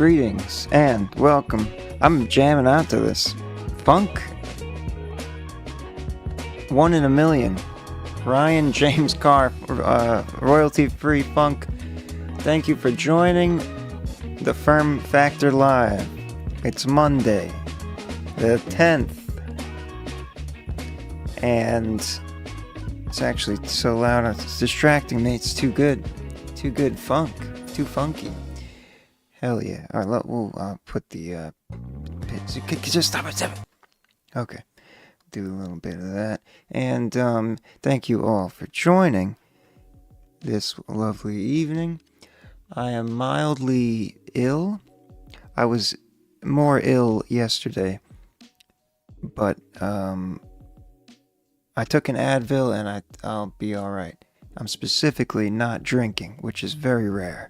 Greetings and welcome. I'm jamming out to this funk. One in a million. Ryan James Carr, royalty-free funk. Thank you for joining the FERM Factor Live. It's Monday, the 10th. And it's actually so loud, it's distracting me. It's too good. Too good funk. Too funky. Hell yeah. Alright, we'll put the... just stop it. Okay. Do a little bit of that. And thank you all for joining this lovely evening. I am mildly ill. I was more ill yesterday. But I took an Advil and I'll be alright. I'm specifically not drinking, which is very rare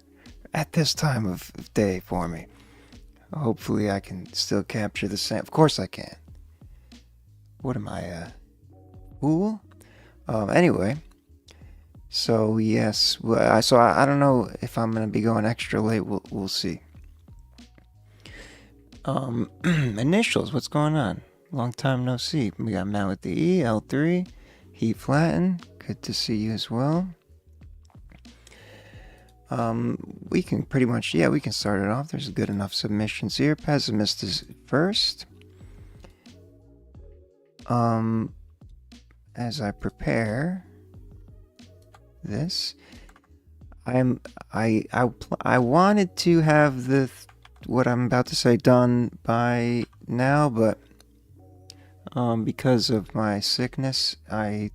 at this time of day for me. Hopefully I can still capture the same. Of course I can. What am I, fool? Anyway. So, yes. So I don't know if I'm going to be going extra late. We'll see. Initials. What's going on? Long time no see. We got Matt with the E, L3, Heat Flatten. Good to see you as well. We can pretty much, we can start it off. There's good enough submissions here. Pessimist is first. As I prepare this, I wanted to have what I'm about to say done by now, but because of my sickness, I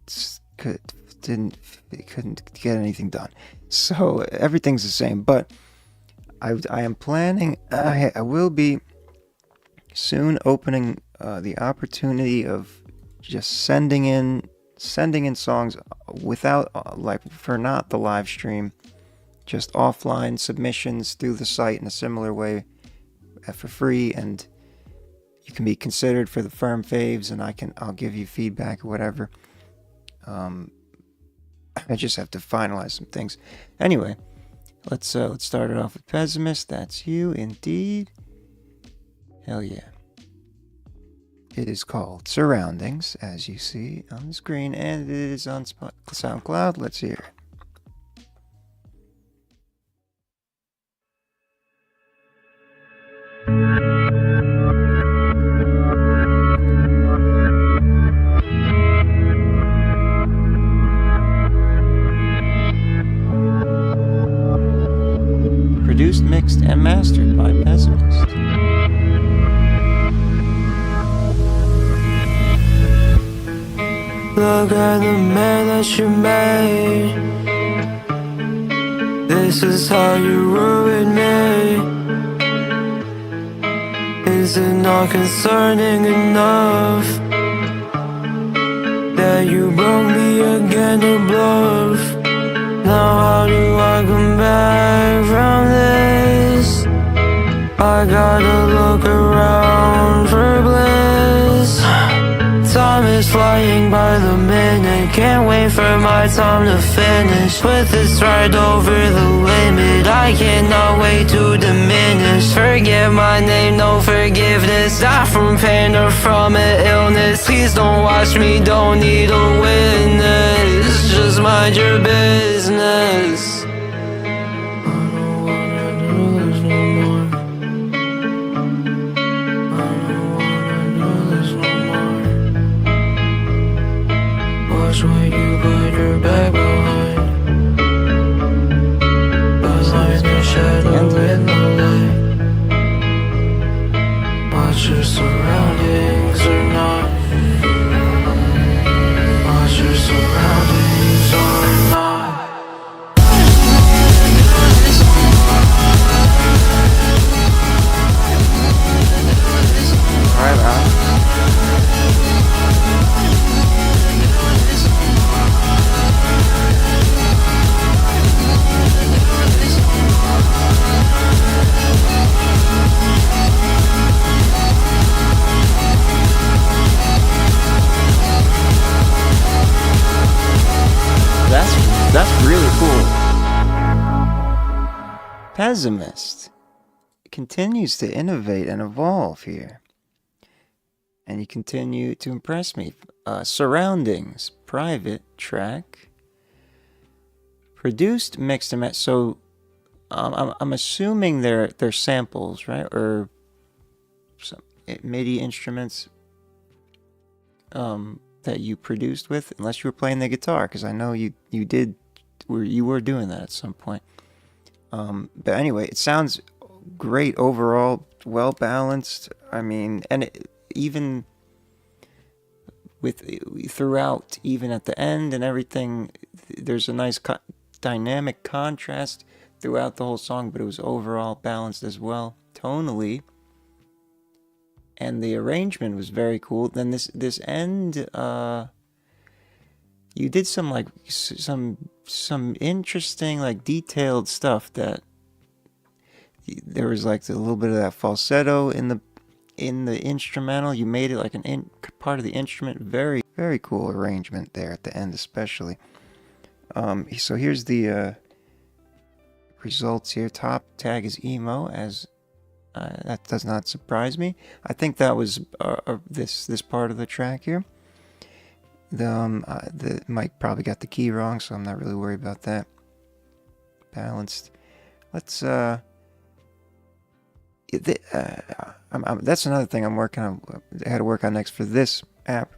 couldn't get anything done. So everything's the same, but I am planning. I will be soon opening the opportunity of just sending in songs without for not the live stream, just offline submissions through the site in a similar way for free, and you can be considered for the FERM faves, and I'll give you feedback or whatever. I just have to finalize some things. Anyway, let's start it off with Pessimist. That's you, indeed. Hell yeah. It is called Surroundings, as you see on the screen, and it is on SoundCloud. Let's hear it. Produced, mixed, and mastered by Pessimist. Look at the man that you made. This is how you ruined me. Is it not concerning enough that you broke me again to bluff? Now how do I come back from this? I gotta look around for bliss. Time is flying by the minute. Can't wait for my time to finish. With this right over the limit, I cannot wait to diminish. Forget my name, no forgiveness. Not from pain or from an illness. Please don't watch me, don't need a witness. Just mind your business. I don't wanna do this no more. I don't wanna do this no more. Watch where you put your back behind. Cause there's no shadow in the light. Watch your surroundings or not. Watch your surroundings or not. Alright, man. That's really cool. Pessimist. continues to innovate and evolve here. And you continue to impress me. Surroundings, private track. Produced, mixed, and matched. So I'm assuming they're samples, right? Or some MIDI instruments that you produced with, unless you were playing the guitar, because I know you were doing that at some point. But anyway, it sounds great overall, well balanced. I mean, and even throughout, even at the end and everything, there's a nice dynamic contrast throughout the whole song, but it was overall balanced as well, tonally. And the arrangement was very cool. Then this end, you did some some interesting, like, detailed stuff that there was like a little bit of that falsetto in the instrumental. You made it like part of the instrument. Very, very cool arrangement there at the end, especially. So here's the results here. Top tag is emo, as that does not surprise me. I think that was this part of the track here. The Mike probably got the key wrong, so I'm not really worried about that. Balanced. Let's that's another thing I'm working on. I had to work on next for this app.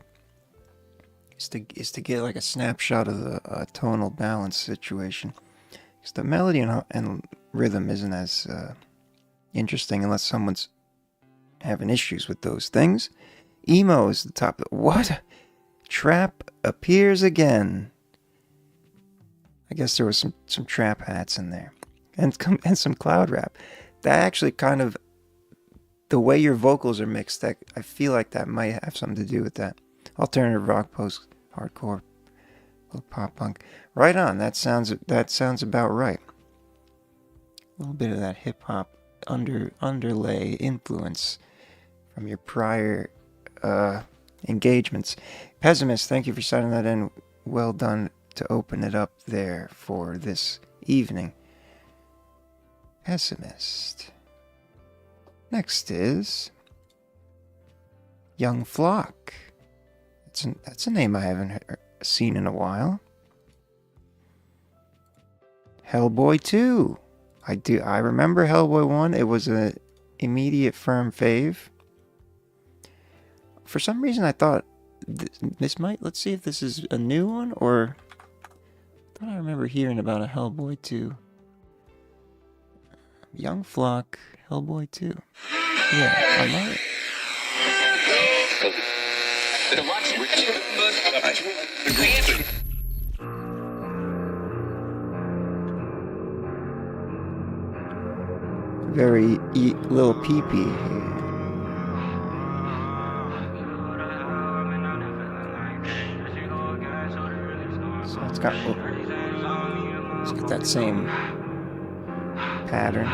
Is to get like a snapshot of the tonal balance situation. Because the melody and rhythm isn't as interesting unless someone's having issues with those things. Emo is the top. What? Trap appears again. I guess there was some trap hats in there, and some cloud rap. That actually kind of, the way your vocals are mixed, that I feel like that might have something to do with that. Alternative rock, post hardcore, little pop punk. Right on. That sounds about right. A little bit of that hip hop underlay influence from your prior engagements. Pessimist, thank you for signing that in. Well done to open it up there for this evening. Pessimist. Next is Young Flock. That's a name I haven't seen in a while. Hellboy 2. I remember Hellboy 1. It was an immediate FERM fave. For some reason I thought this might, let's see if this is a new one, or I thought I remember hearing about a Hellboy 2. Young Flock, Hellboy 2. Yeah, I love it. Very little pee-pee here. So it's got that same pattern.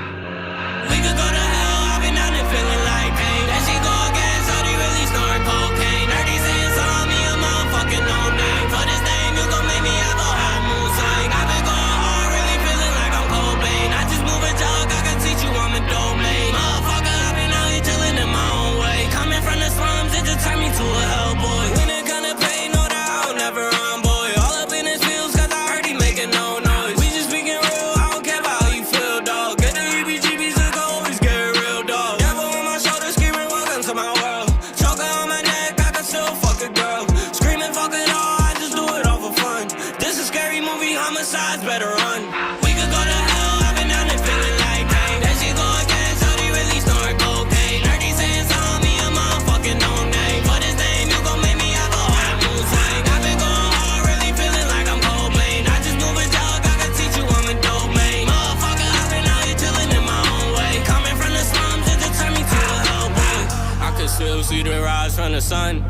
We could go to hell, I've been down and feeling like pain. Then she go again, so they really snort cocaine. Nerdy saying saw me a motherfucking no name. For this name, you gon' make me have a whole mood swing. I've been going hard, really feeling like I'm Cobain. I just move a jug, I can teach you I'm a domain. Motherfucker, I've been out here chilling in my own way. Coming from the slums, it just turned me to a hellboy. When it gonna pay, no doubt, I'll never run, boy. All up in his fields, cause I heard he making no noise. We just speaking real, I don't care about how you feel, dog. Get the EBGBs to go, always get real, dog. Devil on my shoulder, screaming, welcome to my world. Choker on my neck, I can still fuck a girl. Screaming, fuck it all, I just do it all for fun. This a scary movie, homicides better run. We could go to hell, I've been down and feeling like pain. Then she go again, so they really snort cocaine. Nerdy saying saw me a motherfucking no name. For this name, you gon' make me have a whole mood swing. I've been going hard, really feeling like I'm Cobain. I just move a jug, I can teach you I'm a domain. Motherfucker, I've been out here chilling in my own way. Coming from the slums, it just turned me to a hellboy. I could still see the rise from the sun.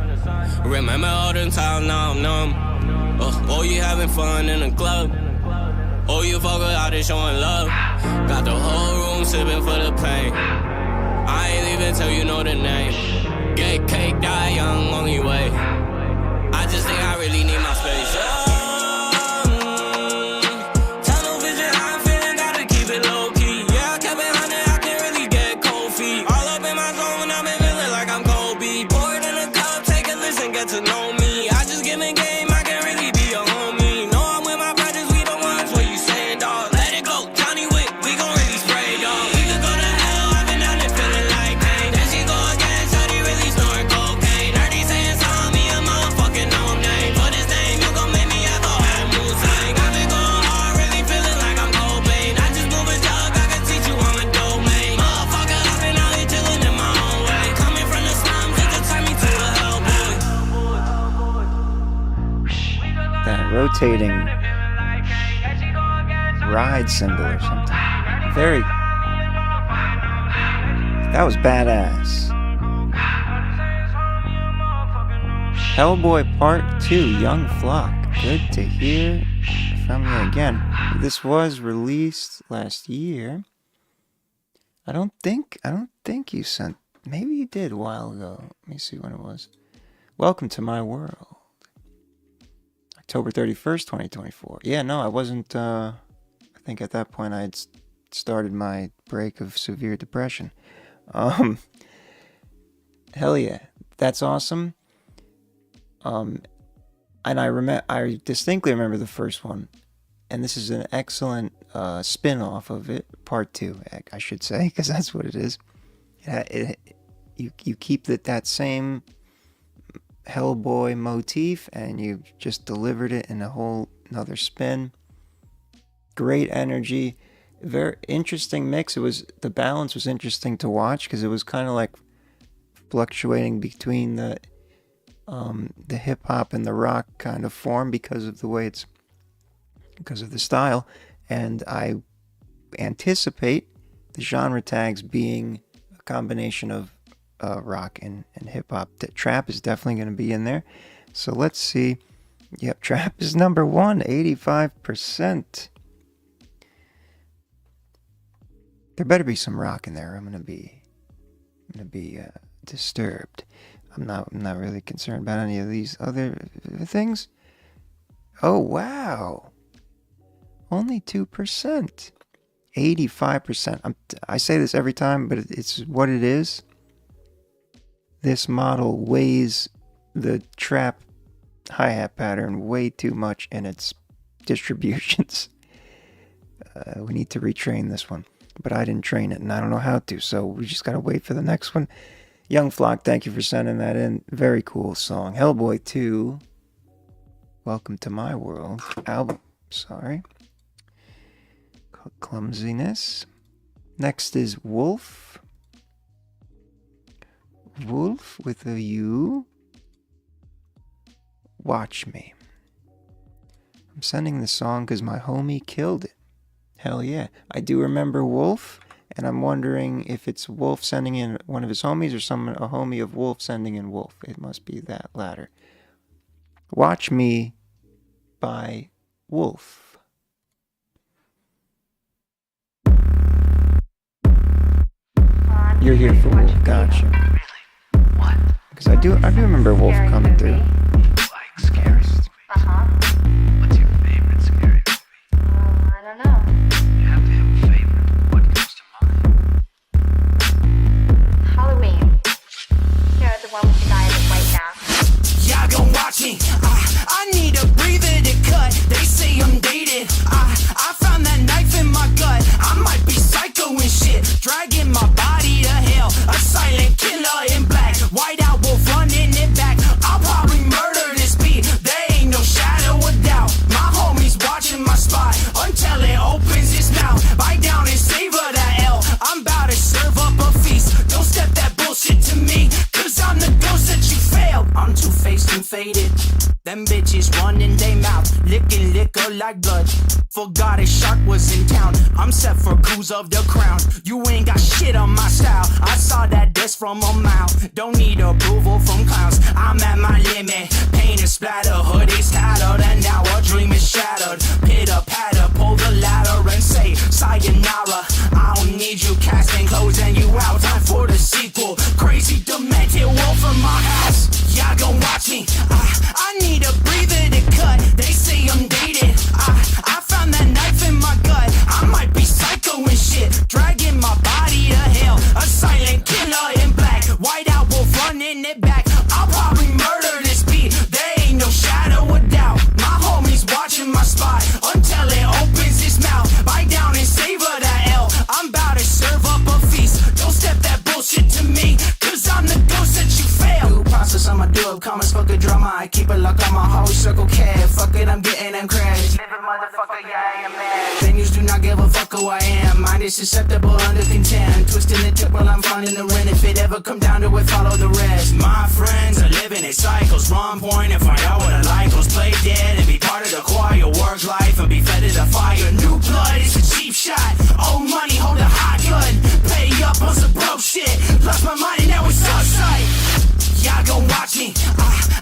Remember all them times, now I'm numb. Oh, you having fun in the club. Oh, you fuck out there showing love. Got the whole room sipping for the pain. I ain't leaving till you know the name. Get cake, die young, only way. I just think I really need my space. Tunnel vision, how I'm feeling, gotta keep it low key. Yeah, I kept it 100, I can't really get cold. rotating ride cymbal or something. Very. That was badass. Hellboy Part 2, Young Flock. Good to hear from you again. This was released last year. I don't think you sent. Maybe you did a while ago. Let me see when it was. Welcome to My World. October 31st, 2024. Yeah, no, I wasn't. I think at that point I had started my break of severe depression. Hell yeah, that's awesome. And I distinctly remember the first one, and this is an excellent spin-off of it, part 2, I should say, because that's what it is. You keep that same Hellboy motif, and you just delivered it in a whole another spin. Great energy, very interesting mix. The balance was interesting to watch because it was kind of like fluctuating between the hip hop and the rock kind of form because of the style, and I anticipate the genre tags being a combination of rock and hip hop. Trap is definitely going to be in there, so let's see. Yep, trap is number 1, 85%. There better be some rock in there. I'm gonna be disturbed. I'm not really concerned about any of these other things. Oh wow, only 2%, 85%. I say this every time, but it's what it is. This model weighs the trap hi-hat pattern way too much in its distributions. We need to retrain this one, but I didn't train it, and I don't know how to, so we just gotta wait for the next one. Young Flock, thank you for sending that in. Very cool song. Hellboy 2, Welcome to My World album. Sorry. Clumsiness. Next is Wolf. Wolf with a U. Watch Me. I'm sending the song because my homie killed it. Hell yeah. I do remember Wolf, and I'm wondering if it's Wolf sending in one of his homies or a homie of Wolf sending in Wolf. It must be that latter. Watch Me by Wolf. You're here for Wolf. Gotcha. What? Because I do remember Wolf coming through. Like scary movies? What's your favorite scary movie? I don't know. You have to have a favorite. What comes to mind? Halloween. You know, the one with the guy in the white mask. Y'all gon' watch me. I need a breather to cut. They say I'm dated. I found that knife in my gut. I might be psycho and shit. Dragging my body to hell. A silent killer in black. White out wolf running it back. I'll probably murder this beat. There ain't no shadow of doubt. My homie's watching my spot until it opens its mouth. Bite down and savor that L. I'm about to serve up a feast. Don't step that bullshit to me, cause I'm the ghost that you failed. I'm two-faced and faded. Them bitches running they mouth, licking liquor like blood. Forgot a shark was in town. I'm set for cruise of the crown. You ain't got shit on my style. I saw that disc from a mile. Don't need approval from clowns. I'm at my limit. Pain and splatter, hoodies tattered, and now a dream is shattered. Pitter patter, pull the ladder and say sayonara. I don't need you casting, closing you out. Time for the sequel. Crazy demented wolf in my house. Y'all gon' watch me. I need a breather to cut. They say I'm dated. I found that knife in my gut. I might be psycho and shit. Dragging my body to hell. A silent killer in black. White out wolf running it back. I'll probably murder this beat. There ain't no shadow of doubt. My homie's watching my spot until it opens its mouth. Bite down and savor that L. I'm about to serve up a feast. Don't step that bullshit to me, cause I'm the ghost that you failed. New process, I'ma do it. Comments, fuck a drama. I keep it locked on my whole circle cat. Fuck it, I'm getting them crashed. favorite motherfucker, yeah, I am man. Venues do not give a fuck who I am. Mine is susceptible under contempt. Twisting the tip while I'm finding the rent. If it ever come down to it, follow the rest. My friends are living in cycles. Wrong point and find out what I like. Goes play dead and be part of the choir. Work life and be fed to the fire. New blood is a cheap shot. Old money hold a hot gun. Pay up on some broke shit. Lost my mind and now it's outside. Y'all gon' watch me.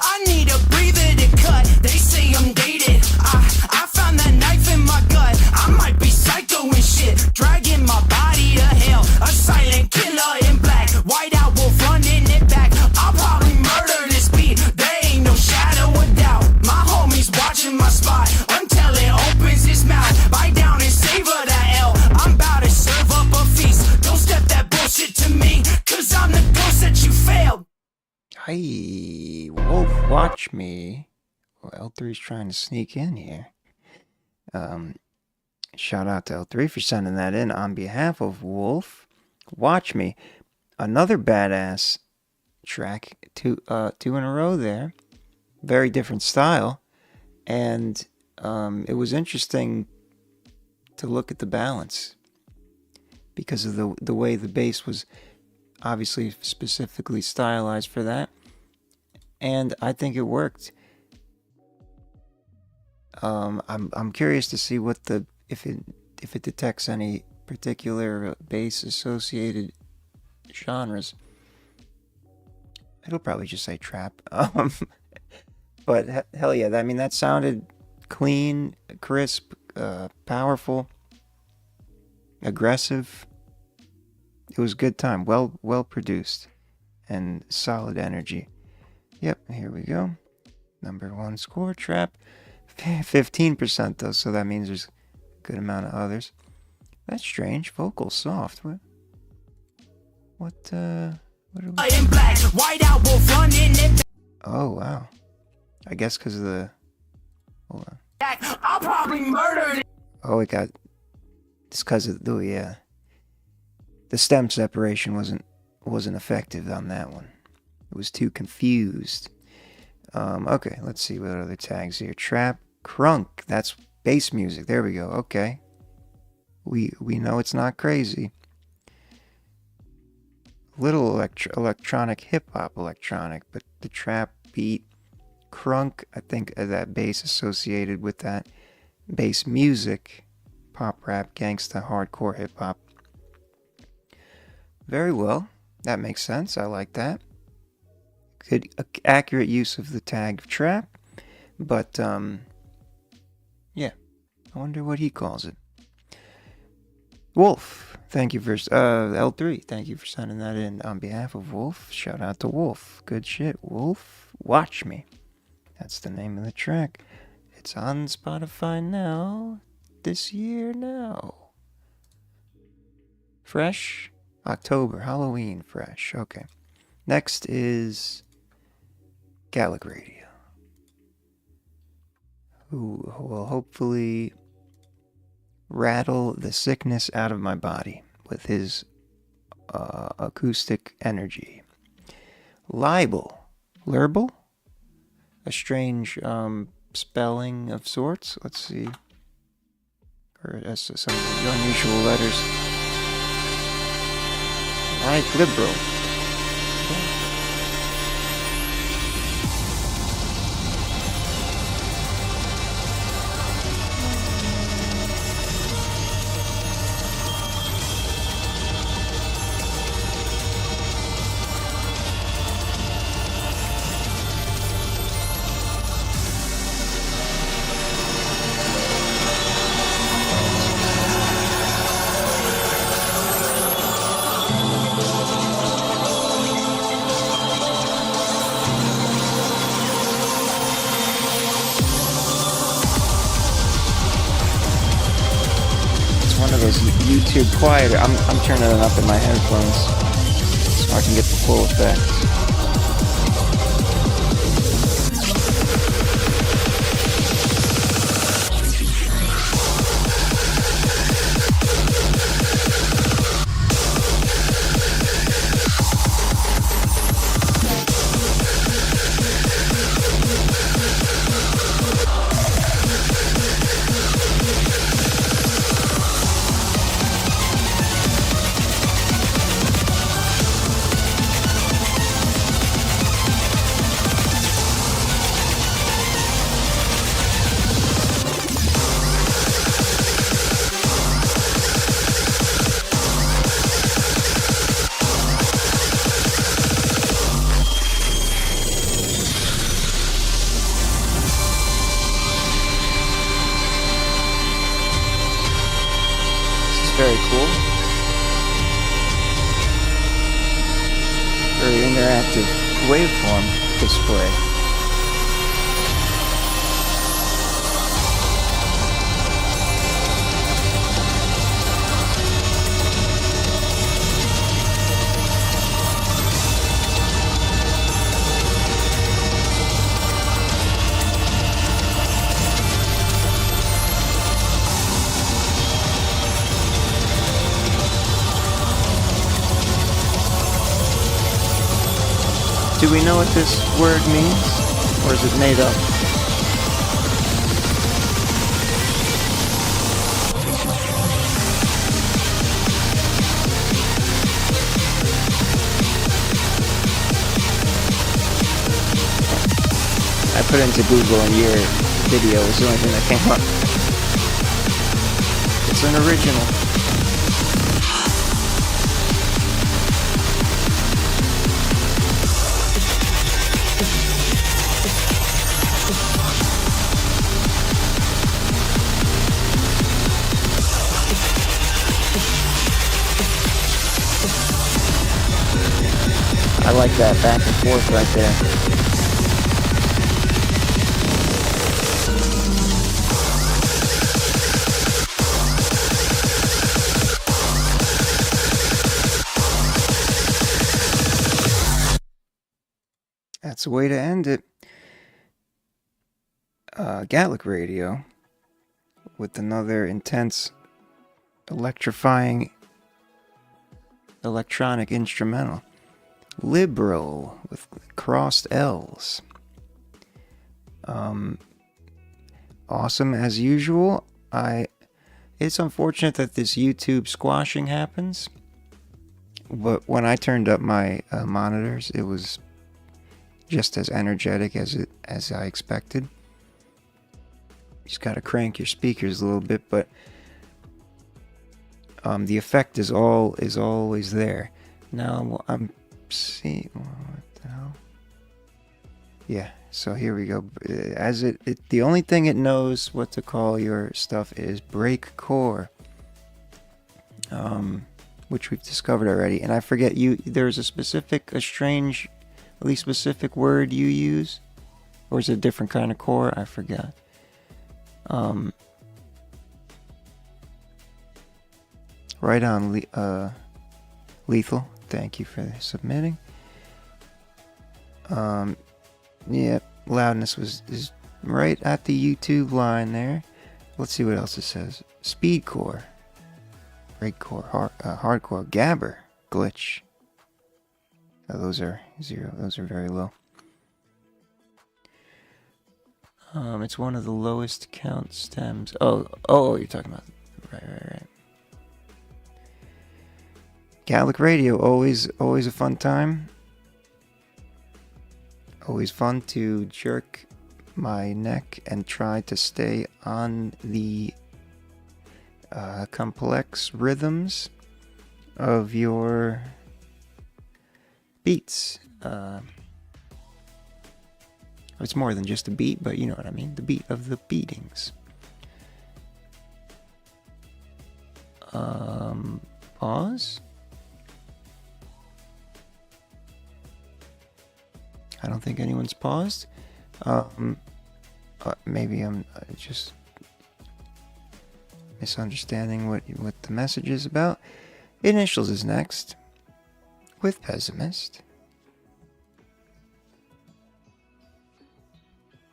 I need a breather to cut. They say I'm dated. I found that knife in my gut. I might be psycho and shit. Dragging my body to hell. A silent killer in black. White out wolf running it back. I'll probably murder this beat. There ain't no shadow of doubt. My homie's watching my spot until it opens his mouth. Bite down and savor that L. I'm about to serve up a feast. Don't step that bullshit to me. Cause I'm the ghost that you failed. Hey, Wolf, watch me. Well, L3's trying to sneak in here. Shout out to L3 for sending that in on behalf of Wolf. Watch me. Another badass track, two in a row there. Very different style. And it was interesting to look at the balance because of the way the bass was obviously specifically stylized for that, and I think it worked. I'm curious to see what if it detects any particular bass associated genres. It'll probably just say trap. But hell yeah, I mean that sounded clean, crisp, powerful, aggressive. It was a good time, well produced, and solid energy. Yep, here we go. Number one score, trap. 15% though, so that means there's a good amount of others. That's strange. Vocal soft. What are we... In black, white out wolf running it Oh wow. I guess because of the... Hold on. back. I'll probably murder it. Oh, it got... It's because of... Oh yeah. The stem separation wasn't effective on that one. It was too confused. Okay, let's see what other tags here. Trap, crunk. That's bass music. There we go. Okay. We know it's not crazy. Little electronic, hip-hop electronic, but the trap beat, crunk, I think that bass associated with that bass music, pop rap, gangsta, hardcore hip-hop. Very well. That makes sense. I like that. Good, accurate use of the tag trap. But, yeah. I wonder what he calls it. Wolf, thank you for, L3, thank you for sending that in on behalf of Wolf. Shout out to Wolf. Good shit, Wolf. Watch Me. That's the name of the track. It's on Spotify now. This year now. Fresh. October, Halloween, fresh. Okay. Next is Gallic Radio, who will hopefully rattle the sickness out of my body with his acoustic energy. Libel. Lerble? A strange spelling of sorts. Let's see. Or some unusual letters. Like liberal. YouTube quieter. I'm turning it up in my headphones so I can get the full effect. very cool. Very interactive waveform display. Do we know what this word means, or is it made up? I put it into Google and your video was the only thing that came up. It's an original. I like that back and forth right there. That's a way to end it. Gallic Radio with another intense, electrifying electronic instrumental. Liberal with crossed L's. Awesome as usual. It's unfortunate that this YouTube squashing happens, but when I turned up my monitors, it was just as energetic as I expected. You just gotta crank your speakers a little bit, but the effect is always there. Now I'm see what the hell. Yeah, so here we go. As the only thing it knows what to call your stuff is breakcore, which we've discovered already. And I forget, there's a strange, at least specific word you use, or is it a different kind of core? I forgot. Right on, Lethal. Thank you for submitting. Yeah, loudness is right at the YouTube line there. Let's see what else it says. Speedcore, breakcore, hardcore, gabber, glitch. Those are 0. Those are very low. It's one of the lowest count stems. Oh, you're talking about right. Gallic Radio, always a fun time. Always fun to jerk my neck and try to stay on the complex rhythms of your beats. It's more than just a beat, but you know what I mean. The beat of the beatings. Pause. I don't think anyone's paused. Maybe I'm just misunderstanding what the message is about. Initials is next with Pessimist.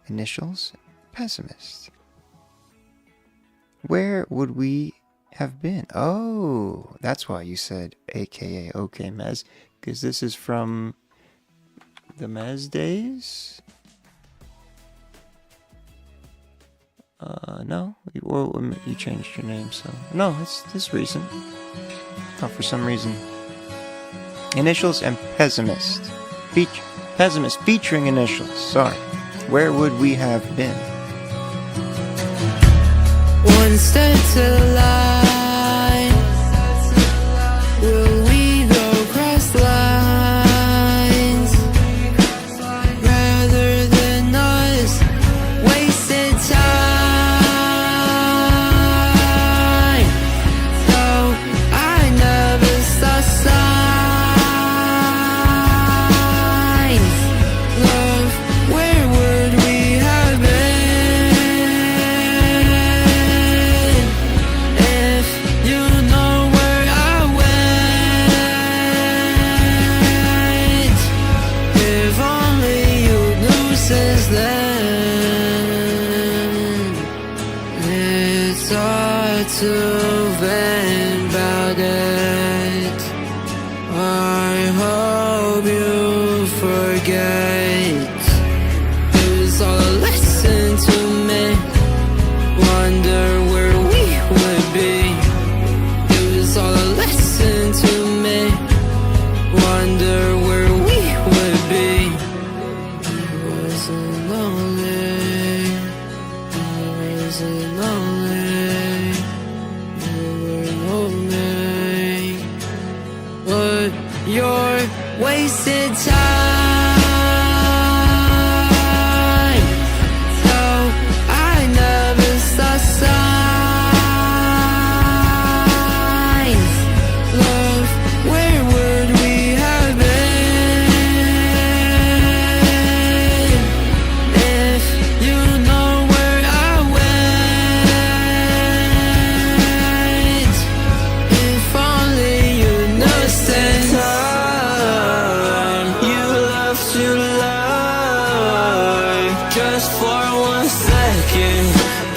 Initials, Pessimist. Where would we have been? Oh, that's why you said AKA OK Mez, because this is from the Mez days? No, you changed your name, so no, it's this recent. Oh, for some reason. Initials and Pessimist. Pessimist featuring Initials. Sorry. Where would we have been? One step to the light. Will we go cross lines rather than us wasted time? So not too vain about it. I hope you forget. It was all a lesson to me. Wonder where we would be. It was all a lesson to me. Wonder where we would be. I wasn't lonely. I wasn't lonely. You were lonely. But you're wasted time. So I never saw signs. Love, where would we have been if you know where I went? If only you knew since time you love to lie. Just for 1 second,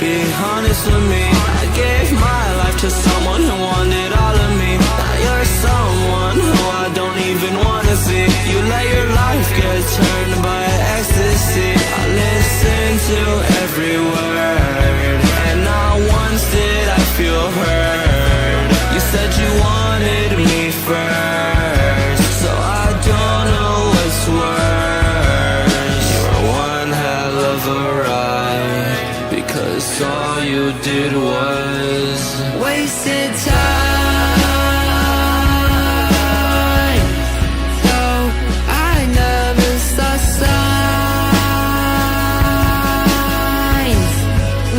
be honest with me. I gave my life to someone who wanted all of me. Now you're someone who I don't even wanna see. You let your life get turned by ecstasy. I listened to every word, and not once did I feel heard. You said you wanted me first, so I don't know what's worse. You're one hell of a ride, because all you did was wasted time. So I never saw signs.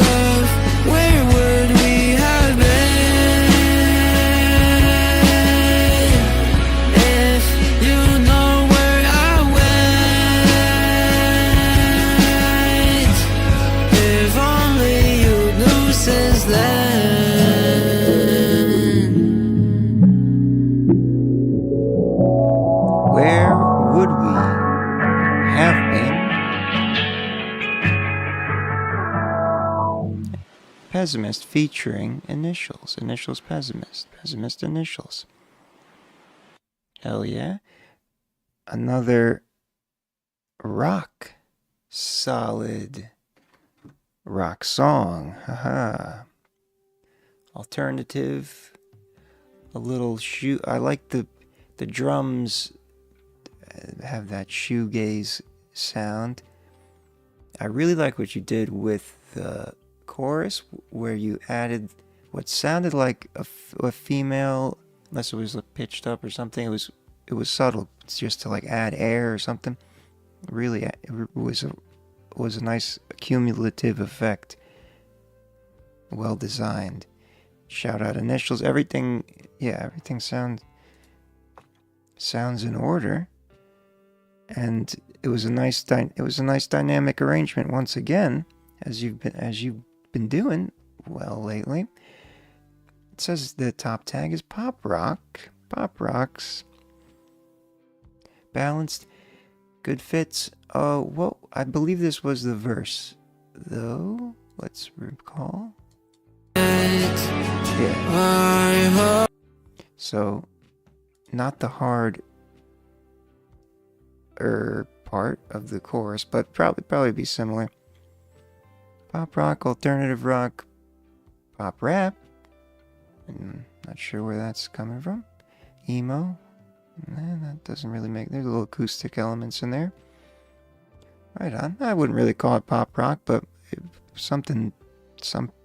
Love, where would we have been if you know where I went? If only you knew since then. Where would we have been? Pessimist featuring Initials. Initials Pessimist. Pessimist Initials. Hell yeah. Another rock solid rock song. Haha. Alternative. A little shoe. I like the drums have that shoegaze sound. I really like what you did with the chorus, where you added what sounded like a female, unless it was pitched up or something. It was subtle. It's just to like add air or something. Really, it was a nice cumulative effect. Well designed. Shout out Initials. Everything sounds in order. And it was a nice dynamic arrangement once again, as you've been doing well lately. It says the top tag is pop rock. Pop rocks. Balanced, good fits. Well, I believe this was the verse, though. Let's recall. Yeah. So, not the hard part of the chorus, but probably be similar. Pop rock, alternative rock, pop rap. I'm not sure where that's coming from. Emo. Nah, that doesn't really make. There's little acoustic elements in there. Right on. I wouldn't really call it pop rock, but some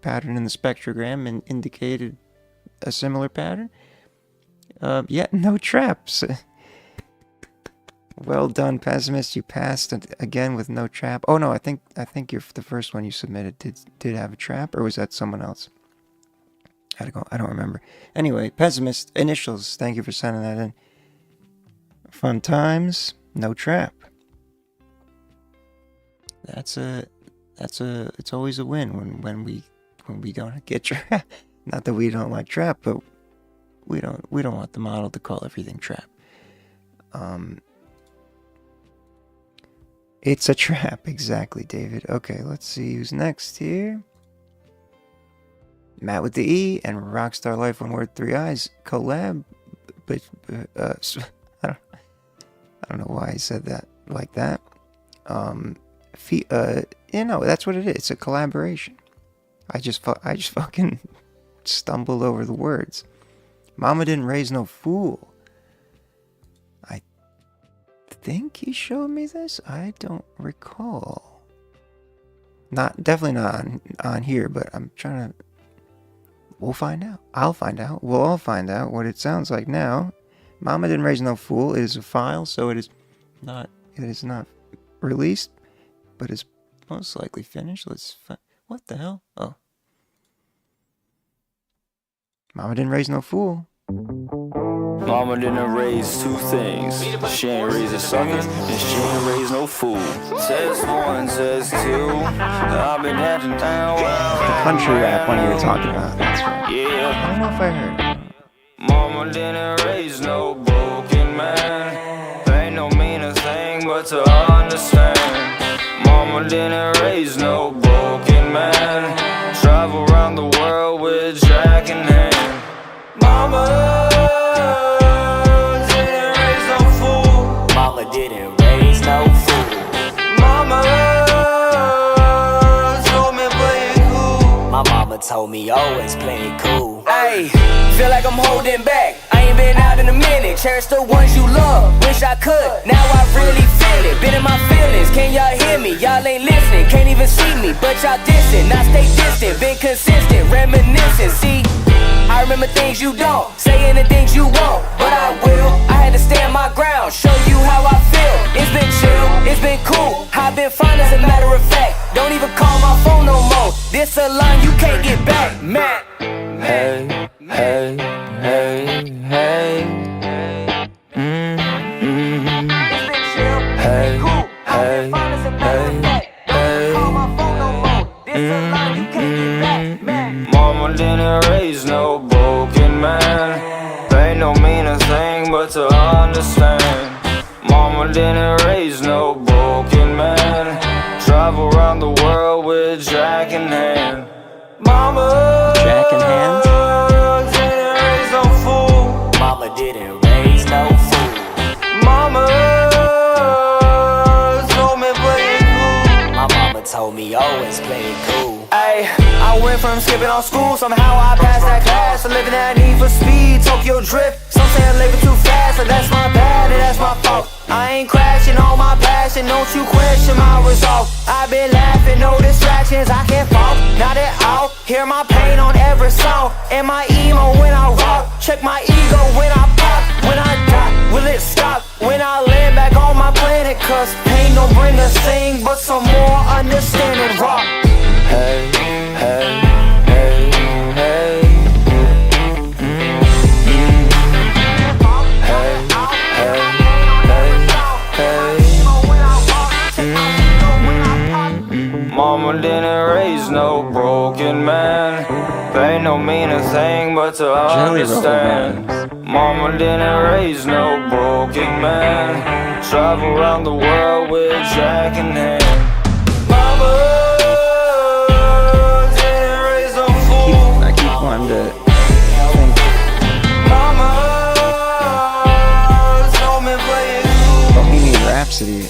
pattern in the spectrogram indicated a similar pattern. Yet no traps. Well done, Pessimist. You passed again with no trap. Oh no, I think the first one you submitted did have a trap, or was that someone else? I don't remember. Anyway, Pessimist Initials. Thank you for sending that in. Fun times, no trap. It's always a win when we don't get trap. Not that we don't like trap, but we don't want the model to call everything trap. It's a trap, exactly, David. Okay, let's see who's next here. Matt with the E and Rockstar Life One Word Three Eyes collab, but I don't know why I said that like that. That's what it is. It's a collaboration. I just fucking stumbled over the words. Mama didn't raise no fool. I think he showed me this. I don't recall. Definitely not on here, but I'm trying to. We'll find out. I'll find out. We'll all find out what it sounds like now. Mama didn't raise no fool. It is a file, so it is not released, but it's most likely finished. What the hell? Oh. Mama didn't raise no fool. Mama didn't raise two things. She ain't raise a sucker, and she ain't raise no fool. Says one, says two. I've been heading down. The country rap one you were talking about. That's right. Yeah. I don't know if I heard it. Mama didn't raise no broken man. Ain't no meaner thing but to understand. Mama didn't raise no broken man. Travel around the world with Jack in hand. Mama didn't raise no fool. Mama didn't raise no fool. Mama told me play it cool. My mama told me always play it cool. Ayy, feel like I'm holding back. I ain't been out in a minute. Cherish the ones you love. Wish I could. Now I really feel it. Been in my feelings. Can y'all hear me? Y'all ain't listening. Can't even see me, but y'all dissing. Now stay distant. Been consistent. Reminiscing. See, I remember things you don't. Saying the things you won't, but I will. I had to stand my ground. Show you how I feel. It's been chill. It's been cool. I've been fine as a matter of fact. Don't even call my phone no more. This a line you can't get back, Matt. Hey, hey, hey, hey. It's been chill. Hey, Cool. I've been hey, fine as a matter of fact. Don't even call my phone no more. This a line you can't get back, Matt. Mama didn't raise no broken man. Ain't no meaner thing but to understand. Mama didn't raise no broken man. Travel around the world with Jack in hand. Mama Jack in hand? didn't raise no fool. Mama didn't raise no fool. Mama told me play it cool. My mama told me always play it cool. Ay, I went from skipping on school, somehow I passed that class. So living that need for speed, Tokyo drift. Some say I'm living too fast, so that's my bad and that's my fault. I ain't crashing on my passion, don't you question my resolve. I've been laughing, no distractions, I can't fall. Not at all, hear my pain on every song. And my emo when I rock, check my ego when I pop. When I die, will it stop? When I land back on my planet, cause pain don't bring us thing, but some more understanding rock. Hey, hey, hey, hey. Mama didn't raise no broken man. Ain't no meaner thing but to Jelly roll, understand. Mama didn't raise no broken man. Travel around the world with Jack in hand. Mama didn't raise no fool. I keep wanting to think. Mama told me play it cool. Bohemian Rhapsody.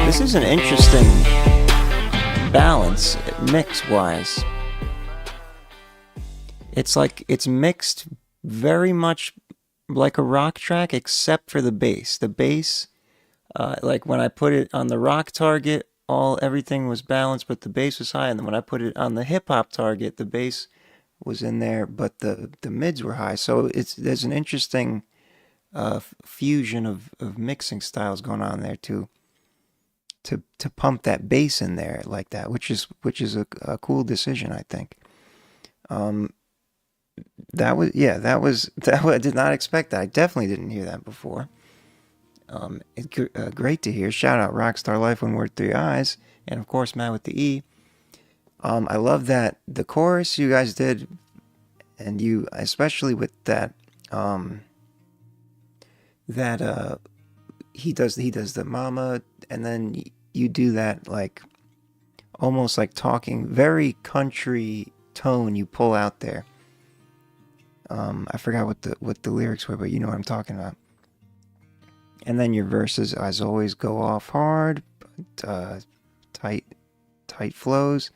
This is an interesting balance, mix-wise. It's like it's mixed very much like a rock track, except for the bass. The bass, like when I put it on the rock target, everything was balanced, but the bass was high. And then when I put it on the hip hop target, the bass was in there, but the mids were high. So there's an interesting fusion of mixing styles going on there to pump that bass in there like that, which is a cool decision, I think. That was I did not expect that. I definitely didn't hear that before. Great to hear. Shout out Rockstar Life One Word Three Eyes, and of course Matt with the E. I love that the chorus you guys did, and you especially with that he does the mama, and then you do that like almost like talking, very country tone you pull out there. I forgot what the lyrics were, but you know what I'm talking about. And then your verses, as always, go off hard, but tight flows.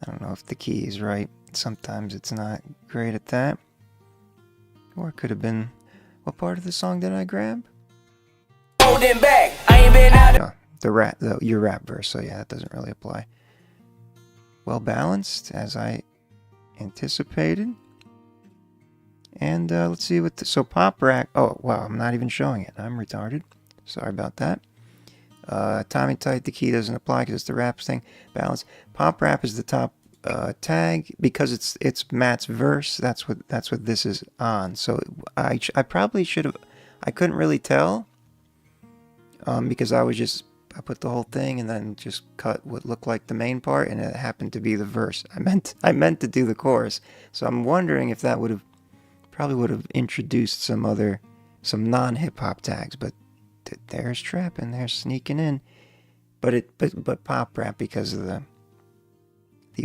I don't know if the key is right. Sometimes it's not great at that. Or it could have been, what part of the song did I grab? Holding back, I ain't been out. Your rap verse. So yeah, that doesn't really apply. Well balanced, as I anticipated. And let's see what so pop rap. Oh wow, I'm not even showing it. I'm retarded. Sorry about that. Timing tight. The key doesn't apply because it's the rap thing. Balance. Pop rap is the top tag because it's Matt's verse. That's what this is on. So I probably should have. I couldn't really tell because I put the whole thing and then just cut what looked like the main part, and it happened to be the verse. I meant to do the chorus. So I'm wondering if that probably would have introduced some non-hip hop tags, but there's trap and there's sneaking in, but pop rap because of the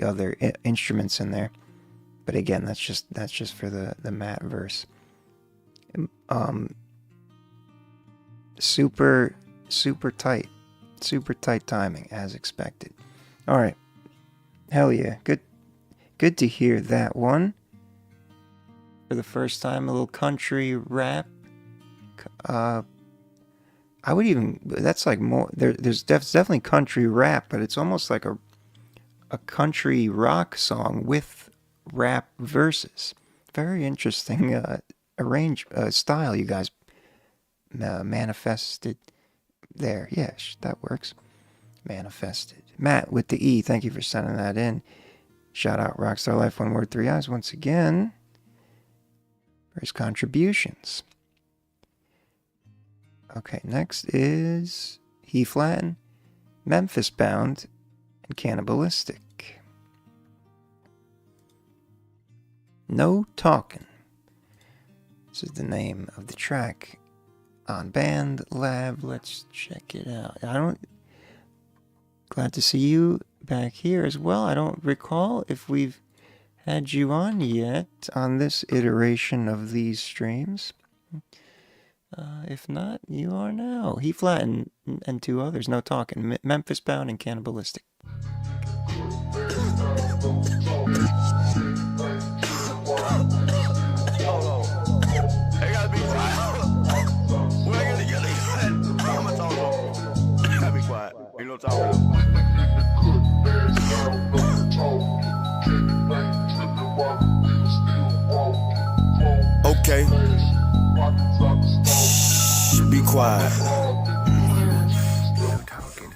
other instruments in there. But again, that's just for the Matt verse. Super tight timing as expected. All right, hell yeah, good to hear that one. For the first time, a little country rap. That's like more, there's definitely country rap, but it's almost like a country rock song with rap verses. Very interesting style you guys manifested there. Yeah, that works. Manifested. Matt with the E, thank you for sending that in. Shout out Rockstar Life, one word, three eyes once again for his contributions. Okay, next is He Flatten, Memphis Bound, and Cannibalistic. No Talkin'. This is the name of the track on Band Lab. Let's check it out. Glad to see you back here as well. I don't recall if we've had you on yet on this iteration of these streams. If not, you are now. He Flatten and two others. No Talking. Memphis Bound and Cannibalistic. Okay. Shh, be quiet.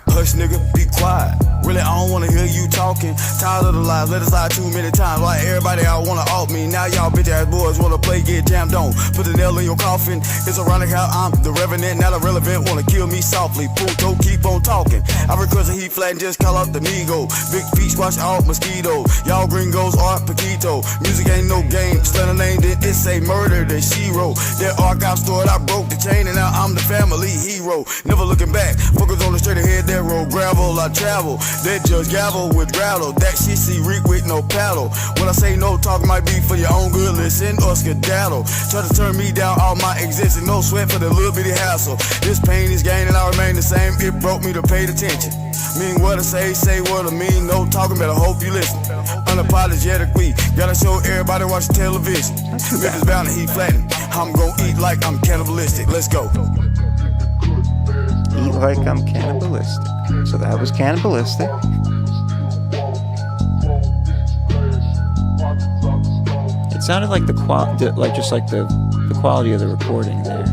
Hush, nigga, be quiet. Really, I don't wanna hear you talking. Tired of the lies, let us lie too many times. Like everybody out wanna off me. Now y'all bitch ass boys wanna play, get jammed on. Put the nail in your coffin. It's ironic how I'm the revenant, not irrelevant. Wanna kill me softly. Puto, keep on talking. I request a He Flatten, just call up the Migo. Big feet, squash out mosquito. Y'all gringos are Paquito. Music ain't no game. Slender name, then it's a murder that she wrote. That arc I stored, I broke the chain, and now I'm the family hero. Never looking back. Focus on the straight ahead, that road gravel. I travel. That judge gavel with rattle. That shit see reek with no paddle. When I say no talk might be for your own good, listen or skedaddle. Try to turn me down all my existence. No sweat for the little bitty hassle. This pain is gain and I remain the same. It broke me to pay attention. Mean what I say what I mean. No talking, better hope you listen. Unapologetically, gotta show everybody watch television. Memphis Bound and He Flatten. I'm gon' eat like I'm cannibalistic. Let's go. Eat like I'm cannibalistic. So that was Cannibalistic. It sounded like the quality of the recording there.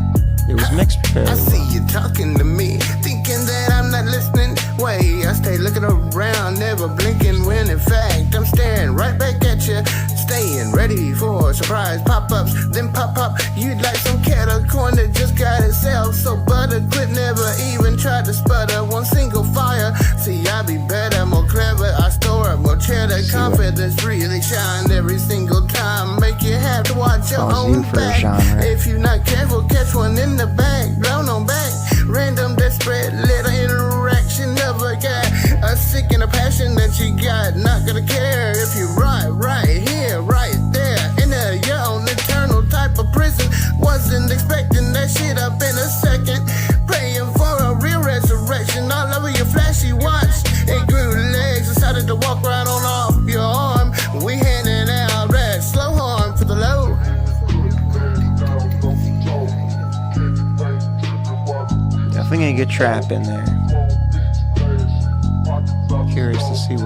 It was mixed fairly I well. see you talking to me, thinking that I'm not listening. Wait, I stay looking around, never blinking when in fact I'm staring right back at you. Staying ready for surprise pop-ups, then pop. You'd like some cat or corn that just got itself so butter. Quit, never even tried to sputter one single fire. See, I be better, more clever. I store up more cheddar. Confidence really shine every single time. Make you have to watch your own back. If you're not careful, catch one in the back. Blown on back. Random, desperate, little interaction. Never got sick in a passion that you got. Not gonna care if you right here, right there. In your own eternal type of prison. Wasn't expecting that shit up in a second. Praying for a real resurrection. All over your flashy watch. It grew legs, decided to walk right on off your arm. We handing out that slow harm for the low. Definitely gonna get trap in there. Curious to see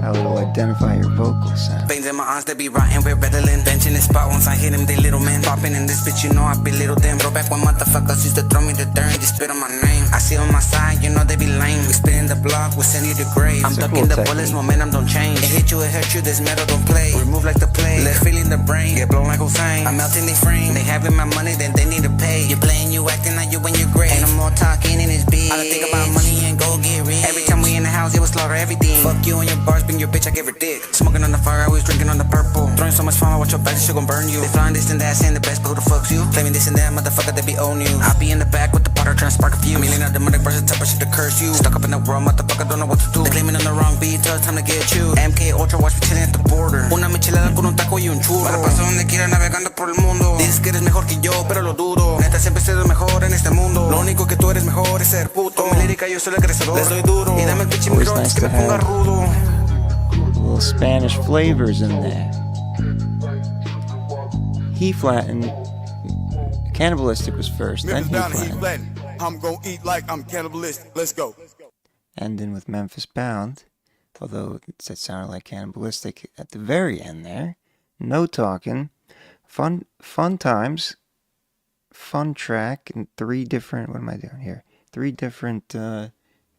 how it'll identify your vocal sound. Veins in my arms, they be rotten, we're rattling. Bench in the spot, once I hit him, they little man. Popping in this bitch, you know I belittle them. Throw back when motherfuckers used to throw me the dirt, just spit on my name. I see on my side, you know they be lame. We spit in the block, we send you to grave. I'm ducking the bullets, momentum don't change. It hit you, it hurt you, this metal don't play. We move like the play, left feeling the brain. Get blown like Hussein, I'm melting they frame. They having my money, then they need to pay. You playing, you acting like you in your grave. Ain't no more talking in this beat. I don't think about money and go get rich. Every time we in the house, it was slaughter everything. Fuck you and your bars, bring your bitch, I give her dick. Smoking on the fire, I was drinking on the purple. Throwing so much fun, I watch your back, this shit gon' burn you. They flying this and that, saying the best, but who the fuck's you? Claiming this and that, motherfucker, they be own you. I be in the back with the powder, trying to spark a few. I'm yelling at the mother person, type of shit to curse you. Stuck up in the world, motherfucker, don't know what to do. They claiming on the wrong beat, till it's time to get you. MK Ultra, watch me chilling at the border. Una michelada con un taco y un churro. Para paso donde quiera, navegando por el mundo. Dices que eres mejor que yo, pero lo dudo. Neta, siempre ser el mejor en este mundo. Lo único que tú eres mejor es ser puto. Con mi lírica yo soy el agresor, les doy duro. Y dame el pinche micro antes que me ponga rudo. Little Spanish flavors in there. He flattened. Cannibalistic was first, then he flattened. I'm gonna eat like I'm cannibalistic. Let's go. Ending with Memphis Bound, although it sounded like Cannibalistic at the very end there. No talking. Fun times. Fun track and three different, what am I doing here? Three different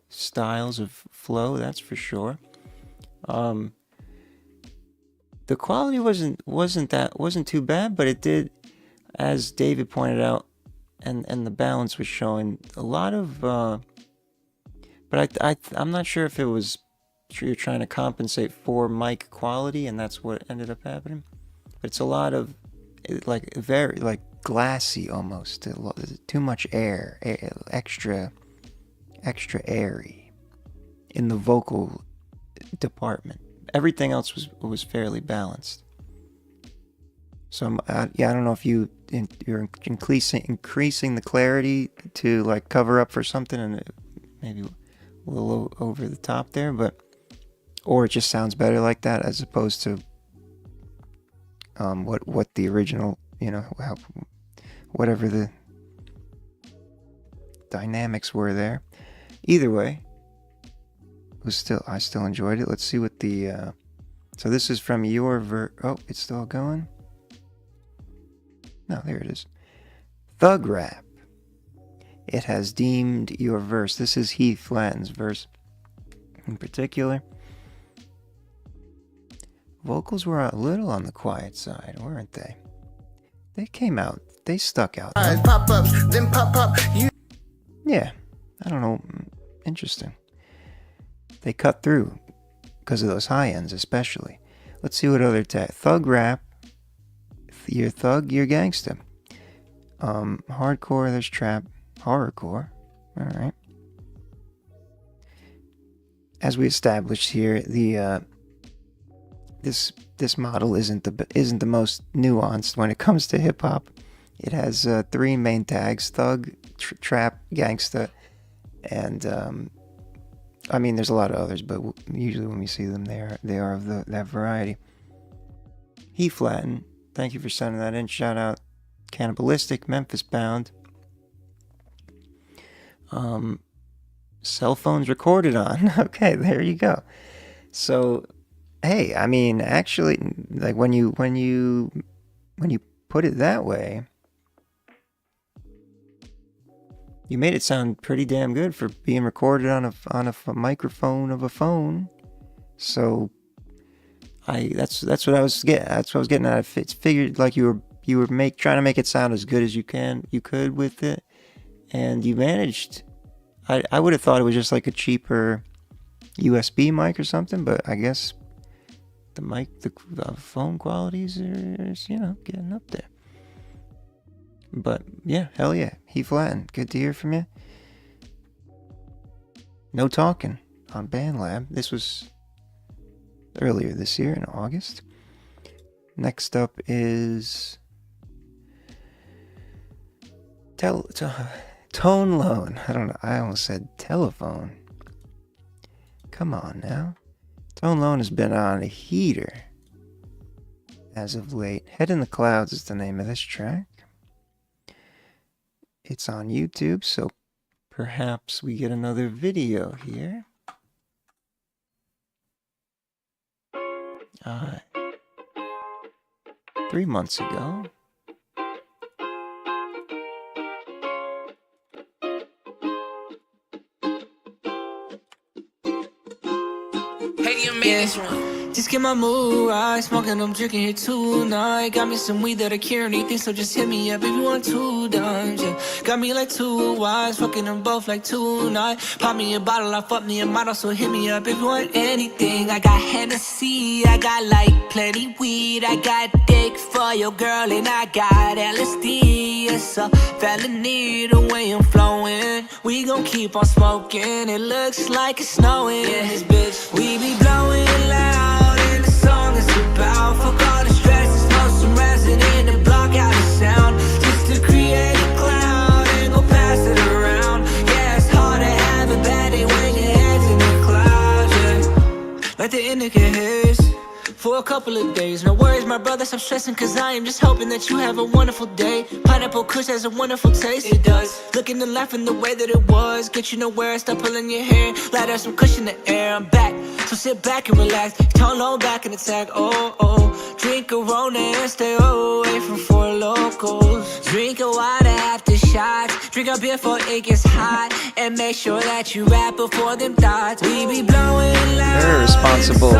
styles of flow, that's for sure. The quality wasn't too bad, but it did, as David pointed out, and the balance was showing a lot of. But I'm not sure if it was you're trying to compensate for mic quality, and that's what ended up happening. But it's a lot of like very like glassy almost. Too much air, extra airy in the vocal department. Everything else was fairly balanced. So I don't know if you're increasing the clarity to like cover up for something and maybe a little over the top there, or it just sounds better like that as opposed to what the original, whatever the dynamics were there. Either way, I still enjoyed it. Let's see what the so this is from your oh, it's still going? No, there it is. Thug Rap. It has deemed your verse. This is Heath Flatten's verse in particular. Vocals were a little on the quiet side, weren't they? They came out. They stuck out. Pop ups, then pop up. Yeah, I don't know. Interesting. They cut through because of those high ends, especially. Let's see what other Thug Rap. You're thug, you're gangsta. Hardcore, there's trap. Horrorcore. All right. As we established here, the this model isn't the most nuanced when it comes to hip hop. It has three main tags: thug, trap, gangsta, and I mean, there's a lot of others, but usually when we see them, they are of that variety. He Flattened. Thank you for sending that in. Shout out Cannibalistic, Memphis Bound. Cell phones recorded on. Okay, there you go. So, hey, I mean, actually, like when you put it that way, you made it sound pretty damn good for being recorded on a microphone of a phone. So, that's what I was getting. That's what I was getting at. It's figured like you were trying to make it sound as good as you could with it, and you managed. I would have thought it was just like a cheaper USB mic or something, but I guess the phone qualities are, getting up there. But yeah, hell yeah, He Flattened. Good to hear from you. No talking. on BandLab. This was earlier this year in August. Next up is Tone Loan. I don't know. I almost said telephone. Come on now. Tone Loan has been on a heater as of late. Head in the Clouds is the name of this track. It's on YouTube, so perhaps we get another video here. 3 months ago. Hey, you made this one. Just get my mood right, smoking, I'm drinking here tonight. Got me some weed that'll cure anything, so just hit me up if you want 2 dimes, yeah. Got me like 2 wives, fucking them both like tonight. Pop me a bottle, I fuck me a model, so hit me up if you want anything. I got Hennessy, I got like plenty weed. I got dick for your girl and I got LSD. It's a felony the way I'm flowing. We gon' keep on smoking, it looks like it's snowing. Yeah, this bitch, we be blowing loud. About fuck all the stress, smoke some resin and block out the sound. Just to create a cloud and go pass it around. Yeah, it's hard to have a bad day when your head's in the clouds, yeah. Like the indicators for a couple of days. No worries, my brother, stop stressing, cause I am just hoping that you have a wonderful day. Pineapple Kush has a wonderful taste, it does. Looking to life in the way that it was. Get you nowhere, stop pulling your hair. Light up some cushion in the air, I'm back. So sit back and relax, tone low back and attack, oh, oh. Drink a Rona and stay away from 4 locals. Drink a water after shots, drink a beer before it gets hot. And make sure that you rap before them thoughts. We be blowing loud. Very responsible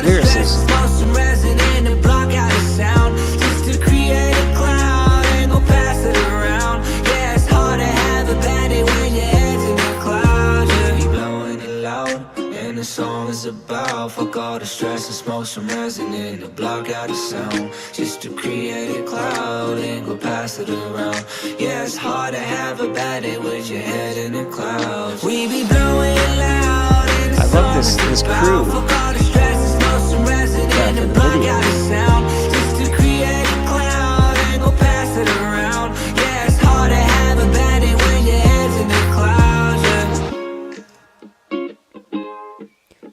lyricist. Smoke some resin and block out the sound. Just to create a cloud and go pass it around. Yeah, it's hard to have a bad day when your head's in the clouds. Yeah, we blowing it loud. And the song is about fuck all the stress and smoke some resin and block out the sound. Just to create a cloud and go pass it around. Yeah, it's hard to have a bad day with your head in the clouds. We be blowing loud. And the I love this crew. fuck all the stress and smoke some resin and block out the sound. Just to create a cloud and go pass it around. Yeah, it's hard to have a bad day when your head's in the clouds, yeah.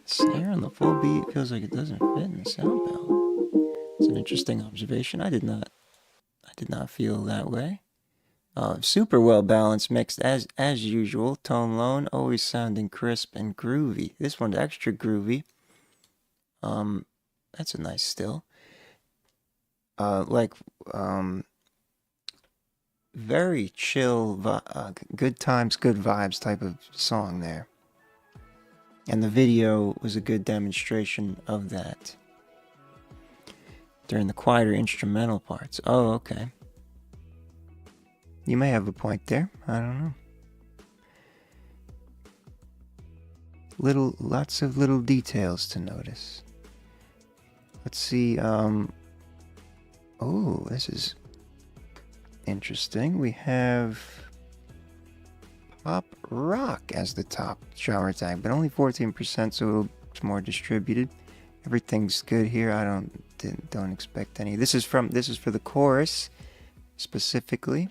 Snare on the full beat feels like it doesn't fit in the sound palette. It's an interesting observation. I did not feel that way. Super well balanced, mixed as usual. Tone Loan, always sounding crisp and groovy. This one's extra groovy. That's a nice still. Very chill, good times, good vibes type of song there. And the video was a good demonstration of that. During the quieter instrumental parts. Oh, okay. You may have a point there. I don't know. Lots of little details to notice. Let's see. Oh, this is interesting. We have pop rock as the top genre tag, but only 14%, so it's more distributed. Everything's good here. I don't expect any. This is for the chorus specifically.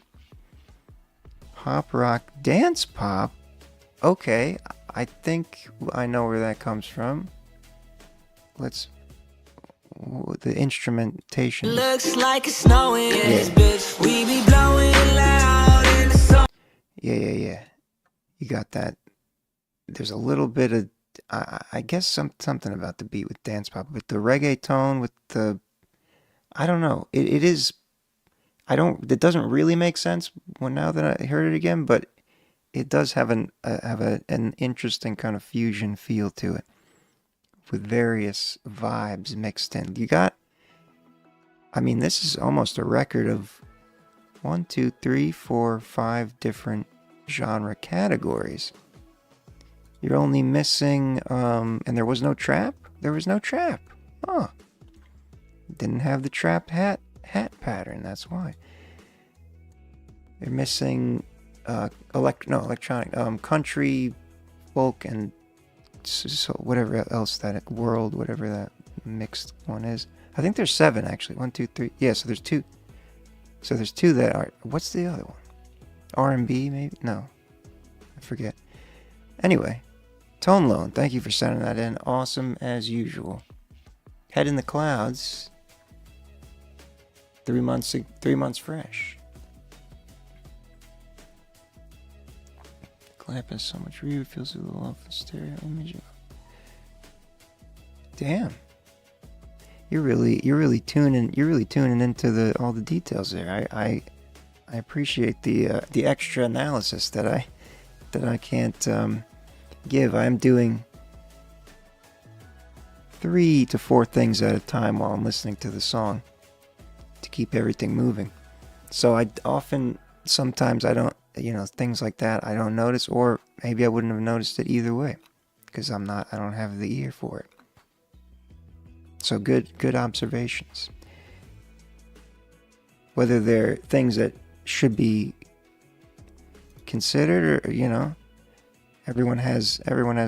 Pop rock, dance pop. Okay, I think I know where that comes from. The instrumentation. Looks like it's snowing, yeah. Bitch. We be blowing loud in the song. Yeah. You got that. There's a little bit of, I guess something about the beat with dance pop, with the reggae tone, with the, I don't know. It is. It doesn't really make sense now that I heard it again, but it does have an interesting kind of fusion feel to it, with various vibes mixed in. You got, this is almost a record of 1, 2, 3, 4, 5 different genre categories. You're only missing, and there was no trap? There was no trap. Huh. Didn't have the trap hat pattern, that's why. They're missing electronic country folk and so whatever else that world, whatever that mixed one is. I think there's 7 actually. 1, 2, 3. Yeah, so there's 2. So there's 2 that are. What's the other one? R&B maybe? No, I forget. Anyway, Tone Loan, thank you for sending that in. Awesome as usual. Head in the Clouds. 3 months fresh. Clap has so much reverb, feels a little off the stereo image. Damn. You're really tuning into all the details there. I appreciate the extra analysis that I can't give. I'm doing 3 to 4 things at a time while I'm listening to the song to keep everything moving. So sometimes I don't, things like that I don't notice, or maybe I wouldn't have noticed it either way because I don't have the ear for it. So good observations. Whether they're things that should be considered, or everyone has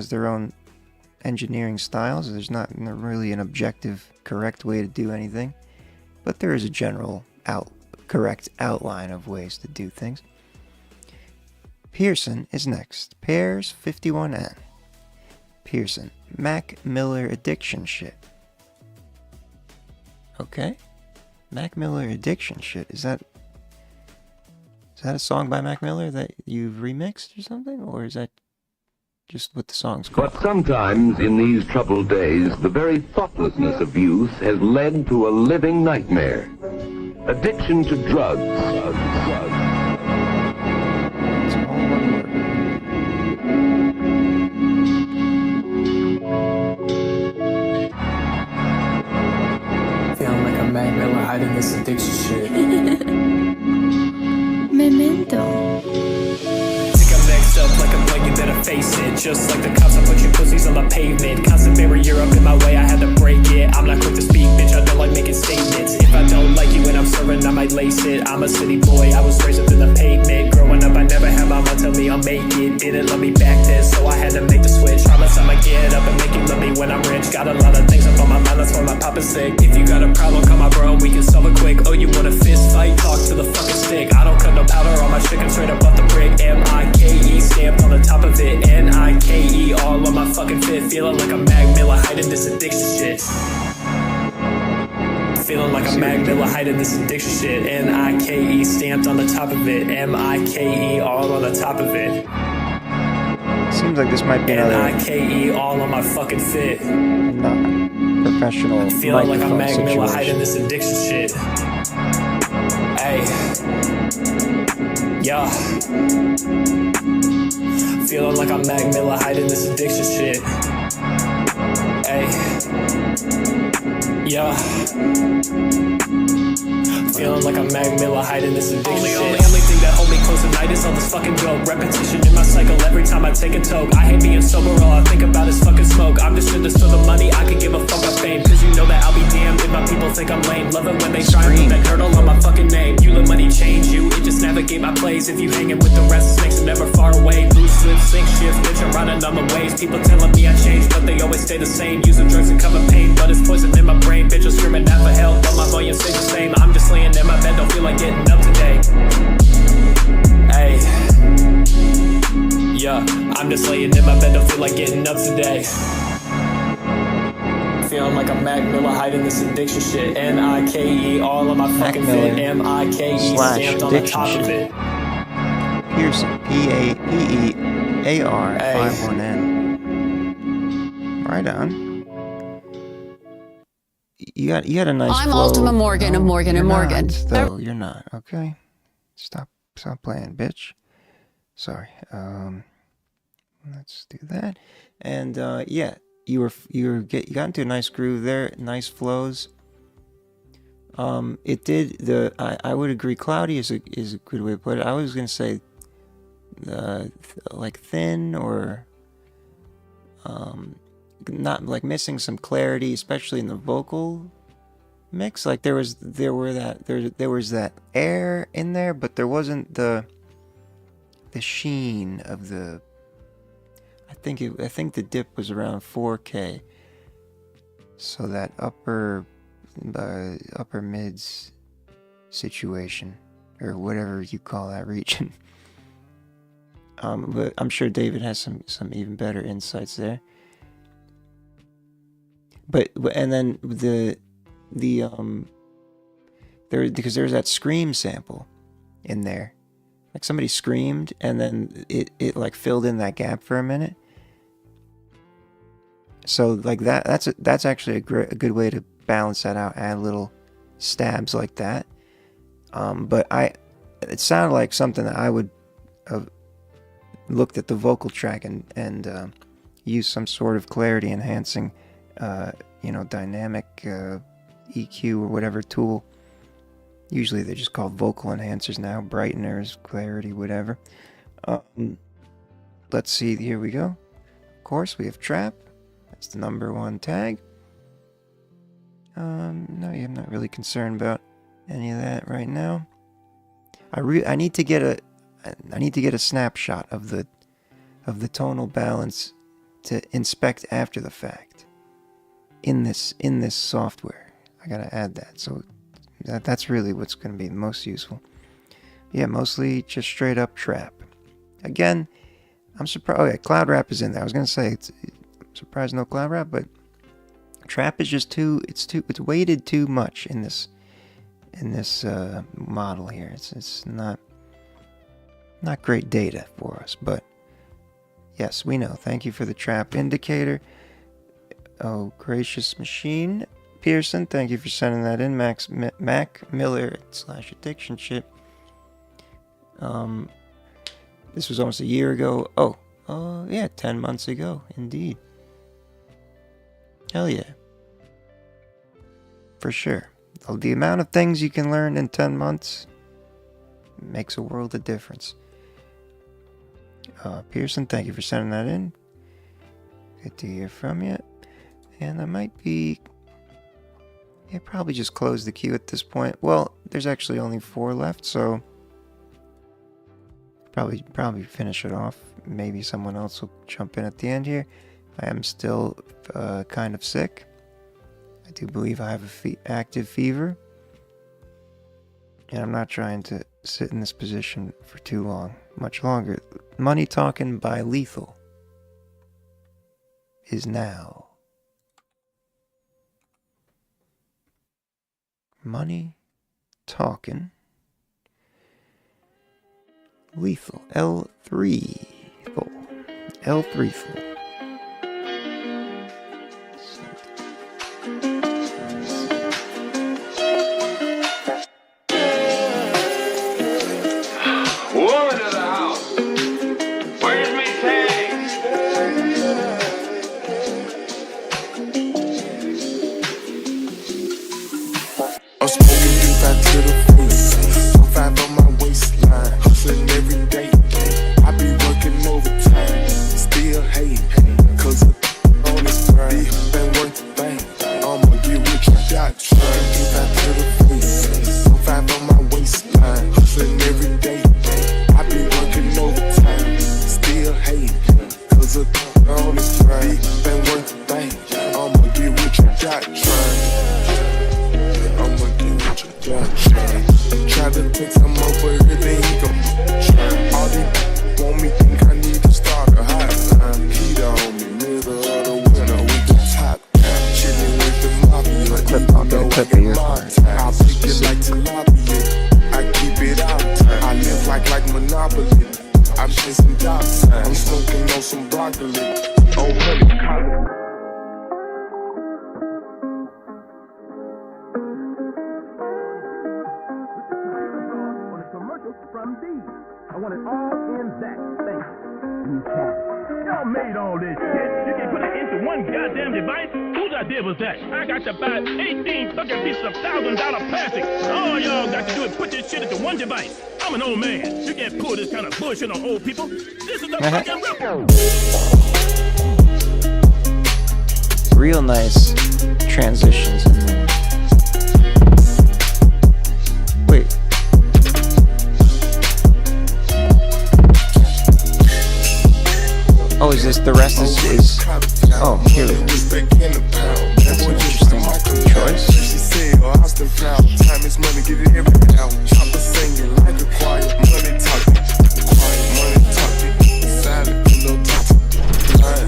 their own engineering styles. There's not really an objective correct way to do anything, but there is a general correct outline of ways to do things. Pearson is next. Pears 51N. Pearson, Mac Miller addiction shit. Okay. Mac Miller addiction shit. Is that a song by Mac Miller that you've remixed or something? Or is that just what the song's called? But sometimes in these troubled days, the very thoughtlessness of youth has led to a living nightmare. Addiction to drugs. It's all one word. Feeling like a Mac Miller hiding this addiction shit. Memento. Think I'm next up like I'm playing, you better face it. Just like the cops, I put you pussies on the pavement. Constant barrier up in my way, I had to break it. I'm not quick to speak, bitch, I don't like making statements. If I don't like you when I'm serving, I might lace it. I'm a city boy, I was raised up in the pavement. Growing up, I never had my mom tell me I'll make it. Didn't love me back then, so I had to make the switch. Promise I'ma get up and make you love me when I'm rich. Got a lot of things up on my mind, that's why my papa's sick. If you got a problem, call my bro and we can solve it quick. Oh, you want a fist fight? Talk to the fucking stick. I don't cut no powder on my chicken, straight up off the brick. M-I-K-E stamped on the top of it. N-I-K-E all on my fucking fit. Feeling like a Mac Miller hiding this addiction shit. Feeling like a Mac Miller hiding this addiction shit. N-I-K-E stamped on the top of it. M-I-K-E all on the top of it. Seems like this might be another N-I-K-E all on my fucking fit. not professional Feeling like a microphone Mac Miller hiding situation. this addiction shit. Hey. Yeah. Feeling like I'm Mac Miller hiding this addiction shit. Hey. Yeah. Feeling like I'm Mac Miller hiding this addiction shit. Only thing that hold me close at night is all this fucking dope. Repetition in my cycle every time I take a toke. I hate being sober, all I think about is fucking smoke. I'm just in this for the money, I could give a fuck about fame. Cause you know that I'll be damned if my people think I'm lame. Love it when they try and put that hurdle on my fucking name. You let money change you, it just navigate my plays. If you hanging with the rest, it makes them never far away. Loose slips, sink shifts, bitch, I'm riding on the waves. People telling me I changed, but they always stay the same. Using drugs to cover pain, but it's poison in my brain. Bitch, I'm screaming out for help, but my volume stays the same. I'm just laying in my bed, don't feel like getting up today. Hey. Yeah, I'm just laying in my bed, don't feel like getting up today. Feeling like I'm Mac Miller hiding this addiction shit. N-I-K-E all on my fucking fit. M-I-K-E stamped on the top of it. Pearson, P-A-P-E-A-R 51N. Right on. You got a nice I'm flow. Ultima Morgan of Morgan You're and Morgan. Not, though, you're not. Okay. Stop playing, bitch. Sorry. Let's do that. And yeah, you got into a nice groove there, nice flows. It did I would agree. Cloudy is a good way to put it. I was gonna say like thin or not, like missing some clarity, especially in the vocal mix. Like there was that air in there, but there wasn't the sheen of the, I think the dip was around 4K. So that upper mids situation, or whatever you call that region. But I'm sure David has some even better insights there. But and then because there's that scream sample in there, like somebody screamed and then it like filled in that gap for a minute. So like that's actually a good way to balance that out, add little stabs like that. But it sounded like something that I would have looked at the vocal track and use some sort of clarity enhancing dynamic EQ or whatever tool. Usually they're just called vocal enhancers now, brighteners, clarity, whatever. Let's see, here we go. Of course, we have trap. That's the `1 tag. No, I'm not really concerned about any of that right now. I need to get a snapshot of the tonal balance to inspect after the fact in this software. I gotta add that, so that's really what's going to be the most useful. Yeah, mostly just straight up trap. Again, I'm surprised. Oh yeah, cloud rap is in there. I was gonna say I'm surprised no cloud rap, but trap is just it's weighted too much in this model here. It's not great data for us, but yes, we know. Thank you for the trap indicator. Oh, gracious machine. Pearson, thank you for sending that in. Mac Miller /addiction shit. This was almost a year ago. Oh, yeah, 10 months ago, indeed. Hell yeah. For sure. The amount of things you can learn in 10 months makes a world of difference. Pearson, thank you for sending that in. Good to hear from you. And I might be... Yeah, probably just close the queue at this point. Well, there's actually only 4 left, so... Probably finish it off. Maybe someone else will jump in at the end here. I am still kind of sick. I do believe I have an active fever. And I'm not trying to sit in this position for too long. Much longer. Money Talking by Lethal is now. Money Talking Lethal. L3 full. L3 full. Woman of the house, where's me tags? I'm smoking deep out to the face. 5 on my waistline, hustling every day. I be working overtime, still hate, cause on this grind, ain't worth the thing. I'ma get what you got, trying deep out to the face. 5 on my waistline, hustling every day. I be working overtime, still hate, cause on this grind, ain't worth the thing. I'ma get what you got, trying. I'ma get what you got, trying. Try to take some over everything you go. All these want me think I need to start a hotline. Heat on me, middle of the winter with the top down. Chilling with the mafia. I'll get a clip of your heart. I'll pick it like tilapia. I keep it out. I live like Monopoly. I'm chasing dog time. I'm smoking on some broccoli. Oh, honey, collard. I want it all in that thing. You can. Y'all made all this shit. You can put it into one goddamn device. Whose idea was that? I got to buy 18 fucking pieces of $1,000 plastic. All y'all got to do is put this shit into one device. I'm an old man. You can't pull this kind of bullshit on old people. This is the fucking Real nice transitions in there. Wait. Oh, Oh, is this the rest is oh, here we go. That's an interesting choice.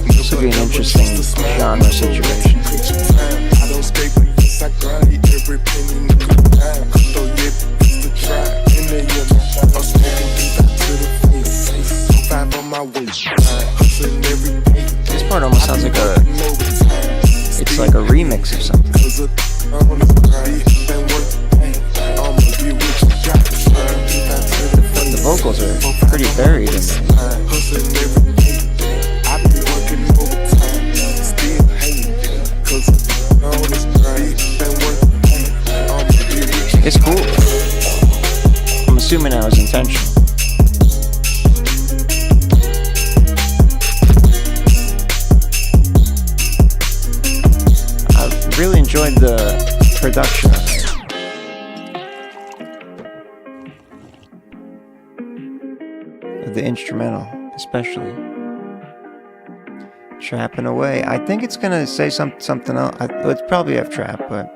This would be an interesting genre situation. This part almost sounds like it's like a remix of something. The vocals are pretty buried in there. It's cool. I'm assuming that was intentional. I really enjoyed the production of it. The instrumental, especially. Trapping away. I think it's gonna say something else. It's probably have trap, but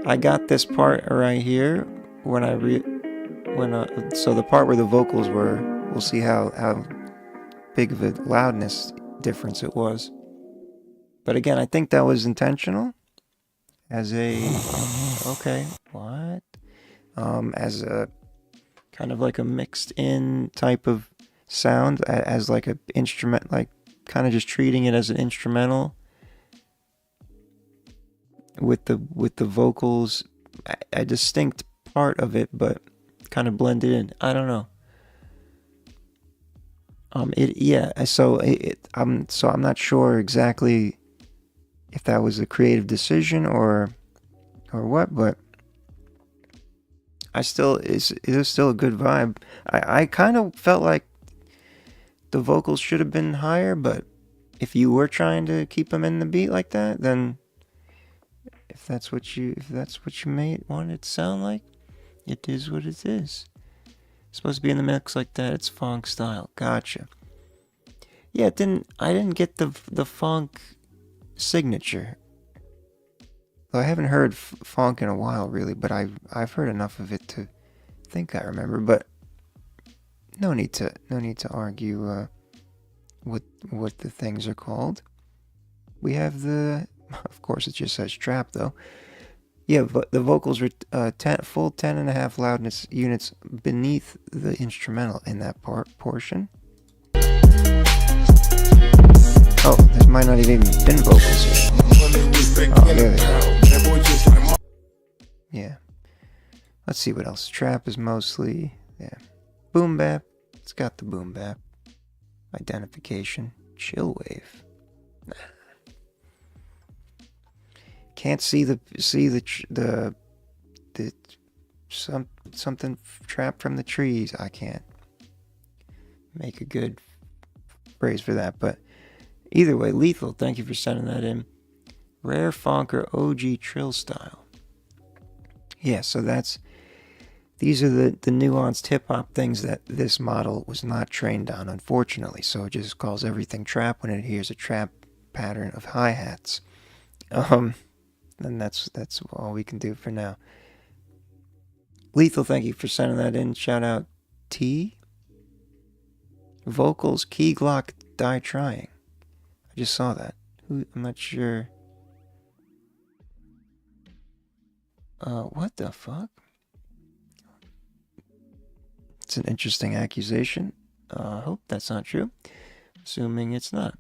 I got this part right here when so the part where the vocals were. We'll see how big of a loudness difference it was. But again, I think that was intentional. As a okay, what? As a kind of like a mixed in type of sound, as like an instrument, like kind of just treating it as an instrumental with the vocals, a distinct part of it, but kind of blended in. I don't know. I'm not sure exactly if that was a creative decision or what, but it is still a good vibe. I kind of felt like the vocals should have been higher, but if you were trying to keep them in the beat like that, then if that's what you wanted it to sound like, it is what it is. It's supposed to be in the mix like that. It's funk style. Gotcha. Yeah, I didn't get the funk signature. Well, I haven't heard funk in a while, really, but I've heard enough of it to think I remember. But no need to argue what the things are called. We have of course, it just says trap though. Yeah, but the vocals were full 10.5 loudness units beneath the instrumental in that portion. Oh, there might not have even been vocals here. Oh, there they are. Yeah. Let's see what else. Trap is mostly, yeah. Boom bap. It's got the boom bap. Identification. Chill wave. Nah. Can't see something trapped from the trees. I can't make a good phrase for that, but either way, Lethal, thank you for sending that in. Rare Fonker OG Trill Style. Yeah, so these are the nuanced hip-hop things that this model was not trained on, unfortunately. So it just calls everything trap when it hears a trap pattern of hi-hats. And that's all we can do for now. Lethal, thank you for sending that in. Shout out T. Vocals, Key Glock, Die Trying. I just saw that. I'm not sure. What the fuck? It's an interesting accusation. Hope that's not true. Assuming it's not.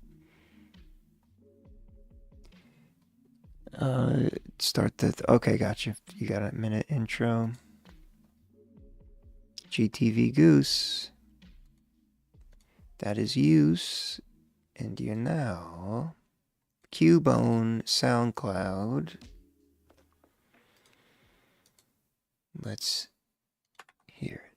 Okay, gotcha. You got a minute intro. GTV Goose. That is use. And you're now Cubone SoundCloud. Let's hear it.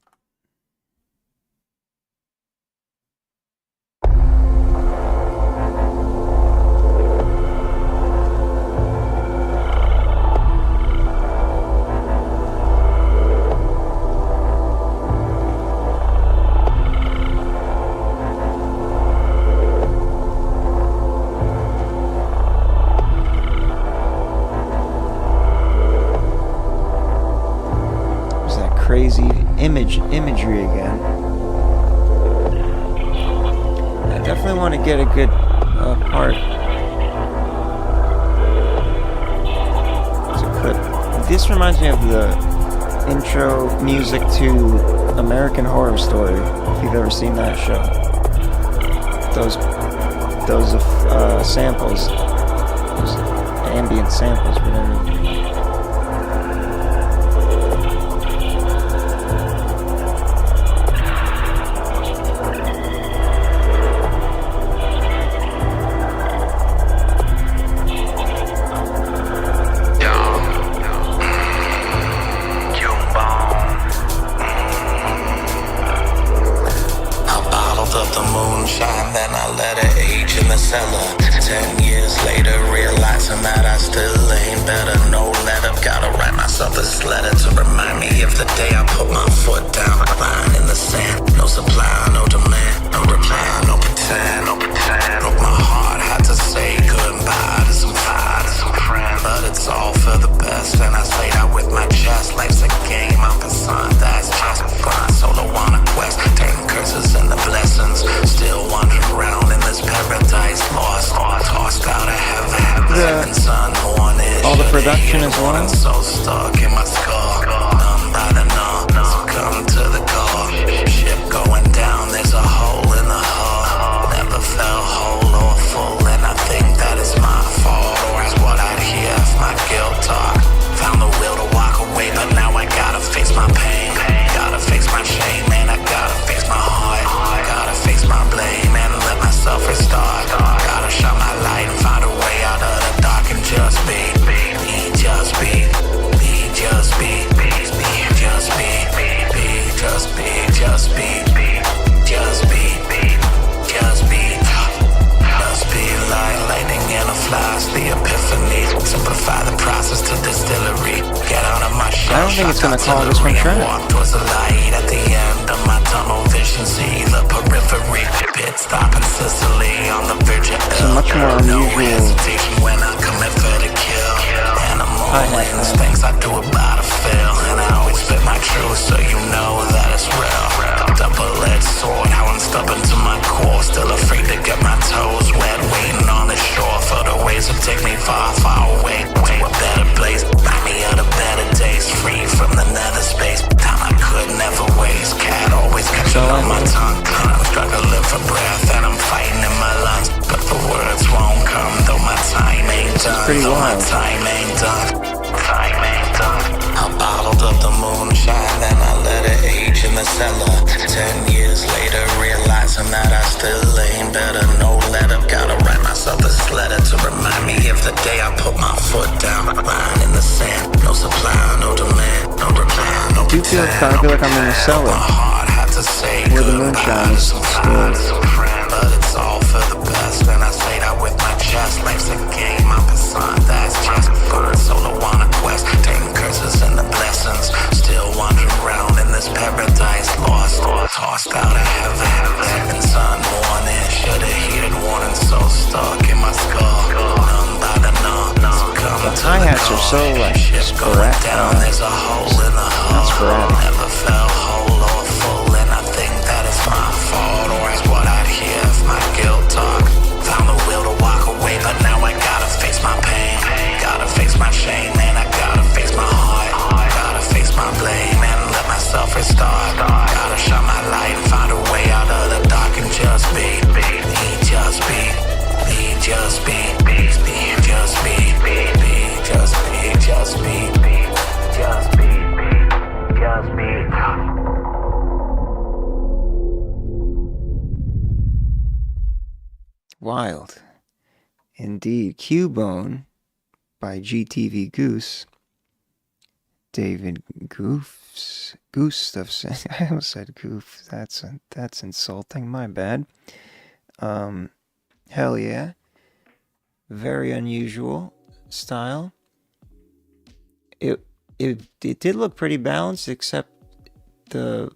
imagery again. I definitely want to get a good part to clip. This reminds me of the intro music to American Horror Story, if you've ever seen that show. Those samples, those ambient samples, whatever. Then I let it age in the cellar. 10 years later, realizing that I still ain't better. No letter, gotta write myself this letter to remind me of the day I put my foot down. Line in the sand, no supply, no demand, no reply, no pretend, no pretend. Broke my heart, had to say goodbye to some fire, to some friends. But it's all for the best, and I say that with my chest. Life's a game, I'm concerned, that's just fun. Solo on a quest, turn curses into blessings. Still wandering around in this paradise, lost, tossed out of heaven. Sun, all the production is one. So stuck in my skull, numb by the numb, succumb to the call. Ship going down, there's a hole in the hull. Never felt whole or full, and I think that it's my fault, or it's what I'd hear if my guilt talk. Found the will to walk away, but now I gotta face my pain. Gotta face my shame, man, I gotta face my heart. Gotta face my blame and let myself restart. Gotta shine my light and find a way out of the dark and just be. Just be, just be, just be, just be, just be, just be, just be, just be like lightning in a flash, the epiphany. Simplify the process to distillery. Get out of my shell. I don't think it's gonna call this one trash. Walk towards the light at the end of my tunnel vision. See the periphery. Pit stop in Sicily on the verge of so much more unusual. No hesitation when I commit for the kill. Animal instincts, I do about a fail. And I always spit my truth so you know that it's real. Double-edged sword, how I'm stubborn to my core. Still afraid to get my toes wet. Waiting on the shore for the waves to take me far, far away to a better place. Remind me of the better days, free from the nether space. Time I could never waste. Cat always catching on my tongue. I'm struggling for breath and I'm fighting in my lungs. But the words won't come, though my time ain't done. Though my time ain't done. Time ain't done. I bottled up the moonshine, then I let it age in the cellar. 10 years later, realizing that I still ain't better. No letter, gotta write myself this letter to remind me of the day I put my foot down. Line in the sand, no supply, no demand, no reply, no I do feel like I'm in a cellar where the moonshine is stored. But it's all for the best, and I say that with my chest. Life's a game, I'm concerned, that's just fun. Solo on a quest, taking curses and the blessings. Still wandering around in this paradise, lost, tossed out of heaven. Sun morning, should've heeded warning, so stuck in my skull. Numb by the numb, succumb to the hi-hats are so like sporadic. There's a hole in the hull. Never felt whole or full, and I think that it's my fault, or it's what I'd hear if my guilt talk. Found the will to walk away, but now I gotta face my pain. Gotta face my shame, man, I gotta face my heart. Gotta face my blame and let myself restart. Gotta shine my light and find a way out of the dark and just be. Just be, just be, just be, just be, just be, just be, just be, just be. Wild. Indeed. Cubone by GTV Goose. David Gustafson. I almost said goof. That's insulting. My bad. Hell yeah. Very unusual style. It did look pretty balanced, except it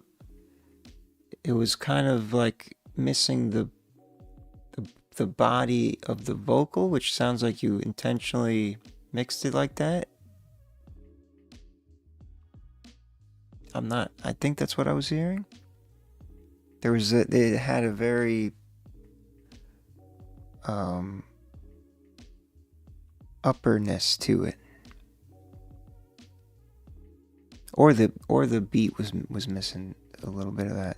was kind of like missing the body of the vocal, which sounds like you intentionally mixed it like that. I'm not. I think that's what I was hearing. It had a very upperness to it, or the beat was missing a little bit of that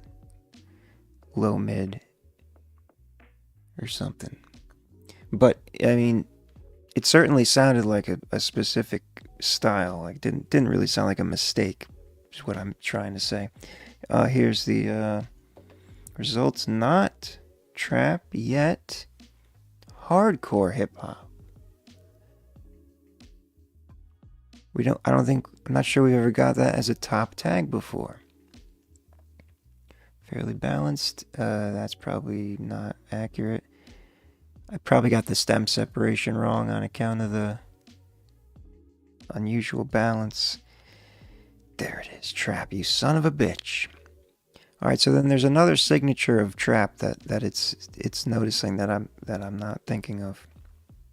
low mid or something. But I mean, it certainly sounded like a specific style. Like didn't really sound like a mistake, is what I'm trying to say. Here's the results. Not trap yet. Hardcore hip hop. I'm not sure we've ever got that as a top tag before. Fairly balanced. That's probably not accurate. I probably got the stem separation wrong on account of the unusual balance. There it is. Trap, you son of a bitch. Alright, so then there's another signature of trap that it's noticing that I'm not thinking of.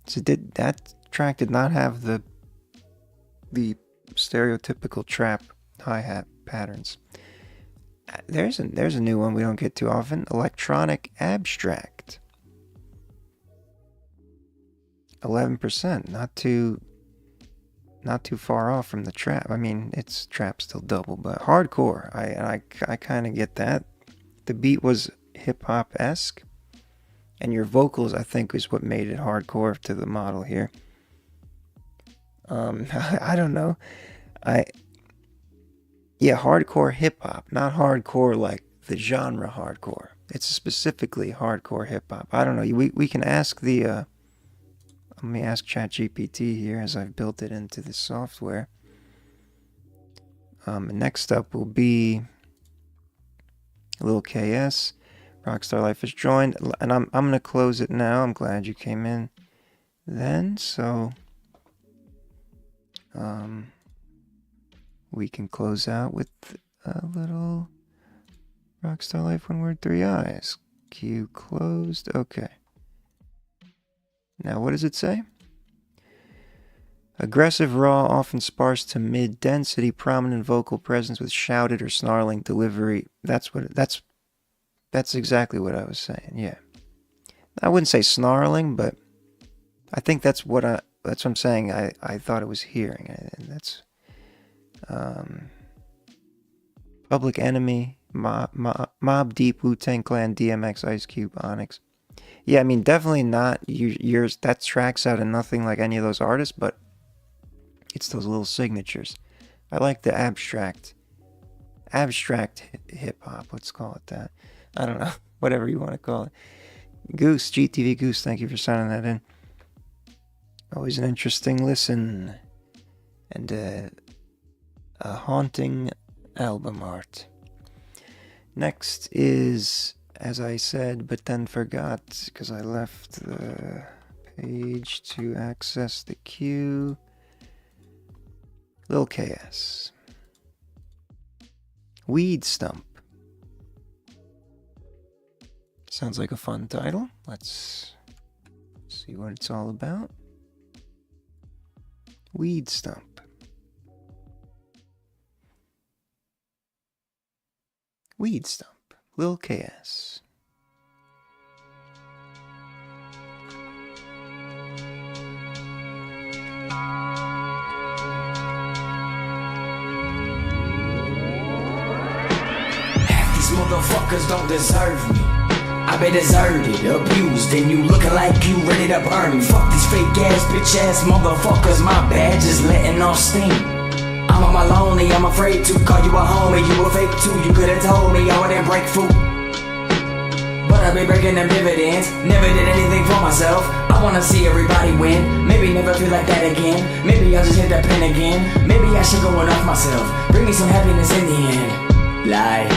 So that track did not have the stereotypical trap hi-hat patterns. There's a new one we don't get too often. Electronic abstract. 11%. Not too far off from the trap. I mean, it's trap still double, but hardcore. I kind of get that. The beat was hip hop esque, and your vocals, I think, is what made it hardcore to the model here. I don't know. Hardcore hip hop, not hardcore like the genre hardcore. It's specifically hardcore hip hop. I don't know. We can ask the. Let me ask ChatGPT here as I've built it into the software. Next up will be Lil KS. Rockstar Life has joined, and I'm gonna close it now. I'm glad you came in then, so we can close out with a little Rockstar Life, one word, three eyes. Queue closed. Okay. Now, what does it say? Aggressive, raw, often sparse to mid-density, prominent vocal presence with shouted or snarling delivery. That's exactly what I was saying. Yeah, I wouldn't say snarling, but I think that's what I'm saying. I thought it was hearing, and that's Public Enemy, Mobb Deep, Wu-Tang Clan, DMX, Ice Cube, Onyx. Yeah, I mean, definitely not yours. That tracks out of nothing like any of those artists, but it's those little signatures. I like the abstract hip hop. Let's call it that. I don't know, whatever you want to call it. Goose, GTV Goose, thank you for signing that in. Always an interesting listen, and a haunting album art. Next is, as I said, but then forgot because I left the page to access the queue. Lil KS. Weed Stump. Sounds like a fun title. Let's see what it's all about. Weed Stump. Weed Stump. Lil KS. Half these motherfuckers don't deserve me. I been deserted, abused, and you looking like you ready to burn me. Fuck these fake ass, bitch ass motherfuckers, my bad, just letting off steam. I'm on my lonely, I'm afraid to call you a homie, you a fake too. You could've told me I wouldn't break food, but I be breaking them dividends. Never did anything for myself. I wanna see everybody win. Maybe never feel like that again. Maybe I'll just hit that pen again. Maybe I should go enough myself. Bring me some happiness in the end. Lie.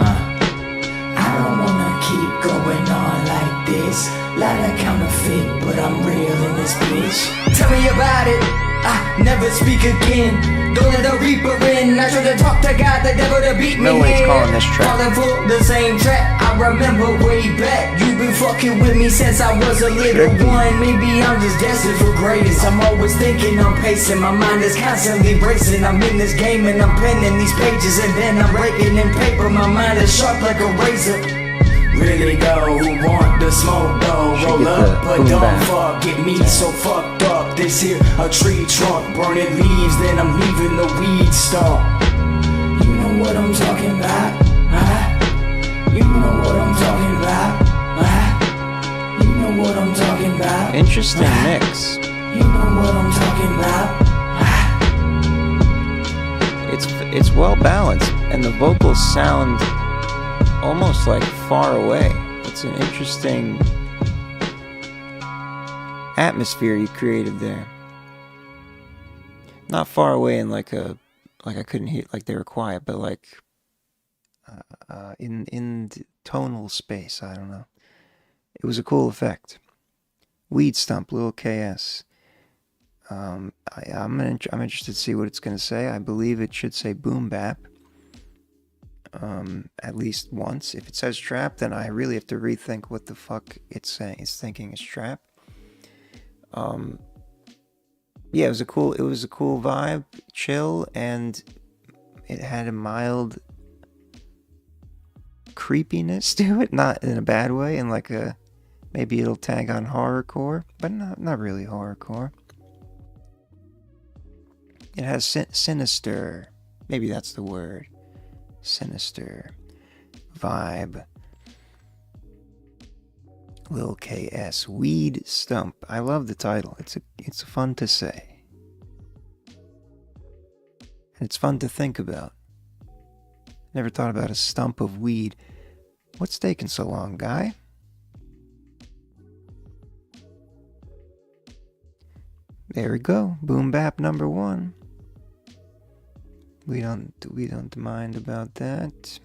I don't wanna keep going on like this. Lot of counterfeit, but I'm real in this bitch. Tell me about it. I never speak again. Don't let the reaper in. I try to talk to God, the devil to beat me. No way it's calling this track. Falling for the same trap. I remember way back. You been fucking with me since I was a little one. Maybe I'm just destined for greatness. I'm always thinking I'm pacing. My mind is constantly racing. I'm in this game and I'm penning these pages and then I'm breaking in paper. My mind is sharp like a razor. Really though, who want the smoke though? Roll up, but don't fuck, get me so fucked up. This here, a tree trunk, burning leaves, then I'm leaving the weed stump. You know what I'm talking about, huh? You know what I'm talking about, huh? You know what I'm talking about. Interesting mix. You know what I'm talking about, huh? It's well balanced, and the vocals sound almost like far away. It's an interesting atmosphere you created there. Not far away in like I couldn't hear, like they were quiet, but like in tonal space. I don't know. It was a cool effect. Weed Stump, Lil KS. I'm interested to see what it's gonna say. I believe it should say boom bap. At least once. If it says trap, then I really have to rethink what the fuck it's saying. It's thinking it's trap. Yeah, it was a cool vibe, chill, and it had a mild creepiness to it, not in a bad way, and like a maybe it'll tag on horrorcore, but not really horrorcore. It has sinister, maybe that's the word. Sinister vibe. Lil KS, Weed Stump. I love the title. It's fun to say. And it's fun to think about. Never thought about a stump of weed. What's taking so long, guy? There we go. Boom bap number 1. We don't mind about that.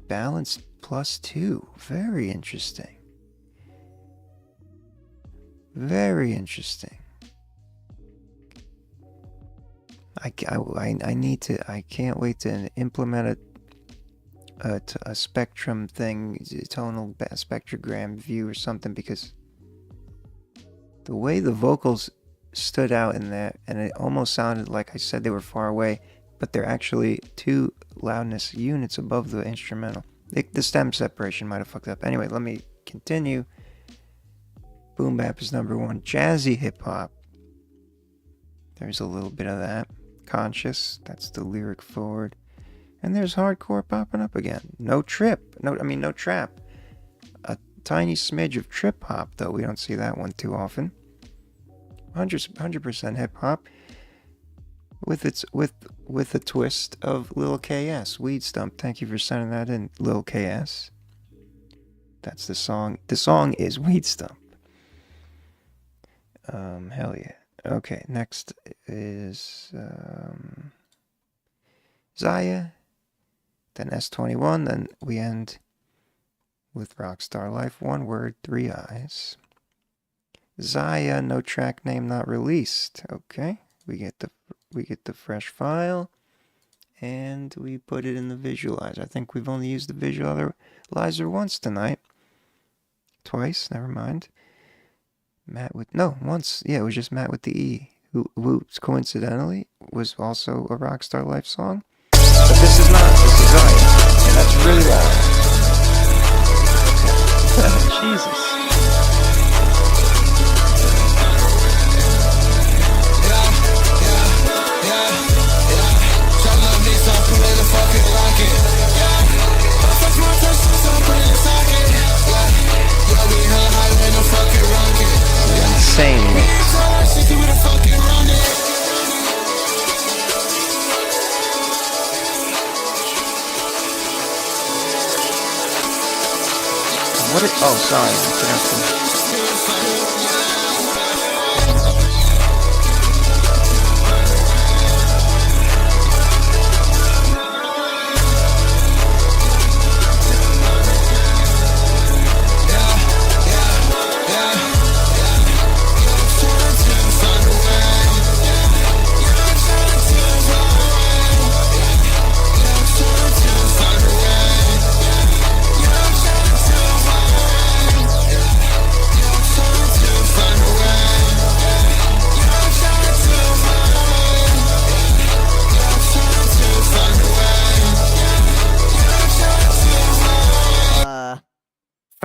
Balance +2. Very interesting. Very interesting. I can't wait to implement a spectrum thing, tonal spectrogram view or something, because the way the vocals stood out in that, and it almost sounded like I said they were far away, but they're actually 2 loudness units above the instrumental. The stem separation might have fucked up. Anyway, let me continue. Boom bap is number 1. Jazzy hip hop. There's a little bit of that. Conscious, that's the lyric forward. And there's hardcore popping up again. No trap. A tiny smidge of trip hop, though. We don't see that one too often. 100% hip hop with a twist of Lil KS, Weed Stump. Thank you for sending that in, Lil KS. That's the song. The song is Weed Stump. Hell yeah. Okay, next is Zaya, then S21, then we end with Rockstar Life. 1 word, 3 eyes. Zaya, no track name not released. Okay, we get the fresh file, and we put it in the visualizer. I think we've only used the visualizer once tonight. Twice, never mind. Once. Yeah, it was just Matt with the E, who coincidentally was also a Rockstar Life song. But this is not. This is Zaya, and that's really loud. Jesus. Insane mix. What? Oh, sorry. I forgot to.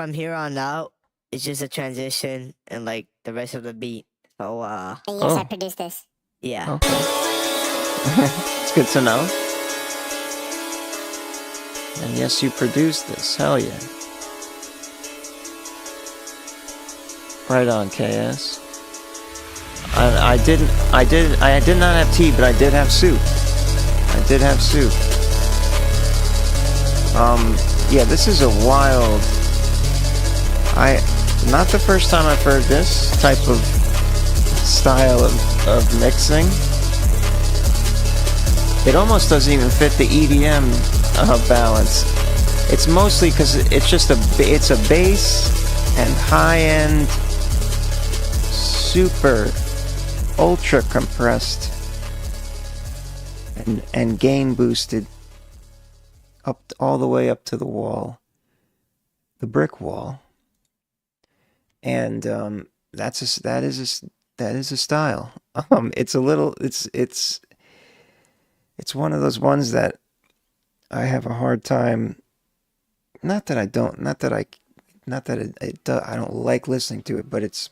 from here on out, it's just a transition and like the rest of the beat. So And yes, I produced this. yeah. Okay. It's good to know. And yes, you produced this. Hell yeah. Right on, KS. I did not have tea, but I did have soup. Yeah, this is a wild. Not the first time I've heard this type of style of mixing. It almost doesn't even fit the EDM balance. It's mostly because it's a bass and high-end, super ultra compressed and gain boosted up all the way up to the wall, the brick wall, and that is a style. It's one of those ones that I have a hard time. Not that I don't like listening to it, but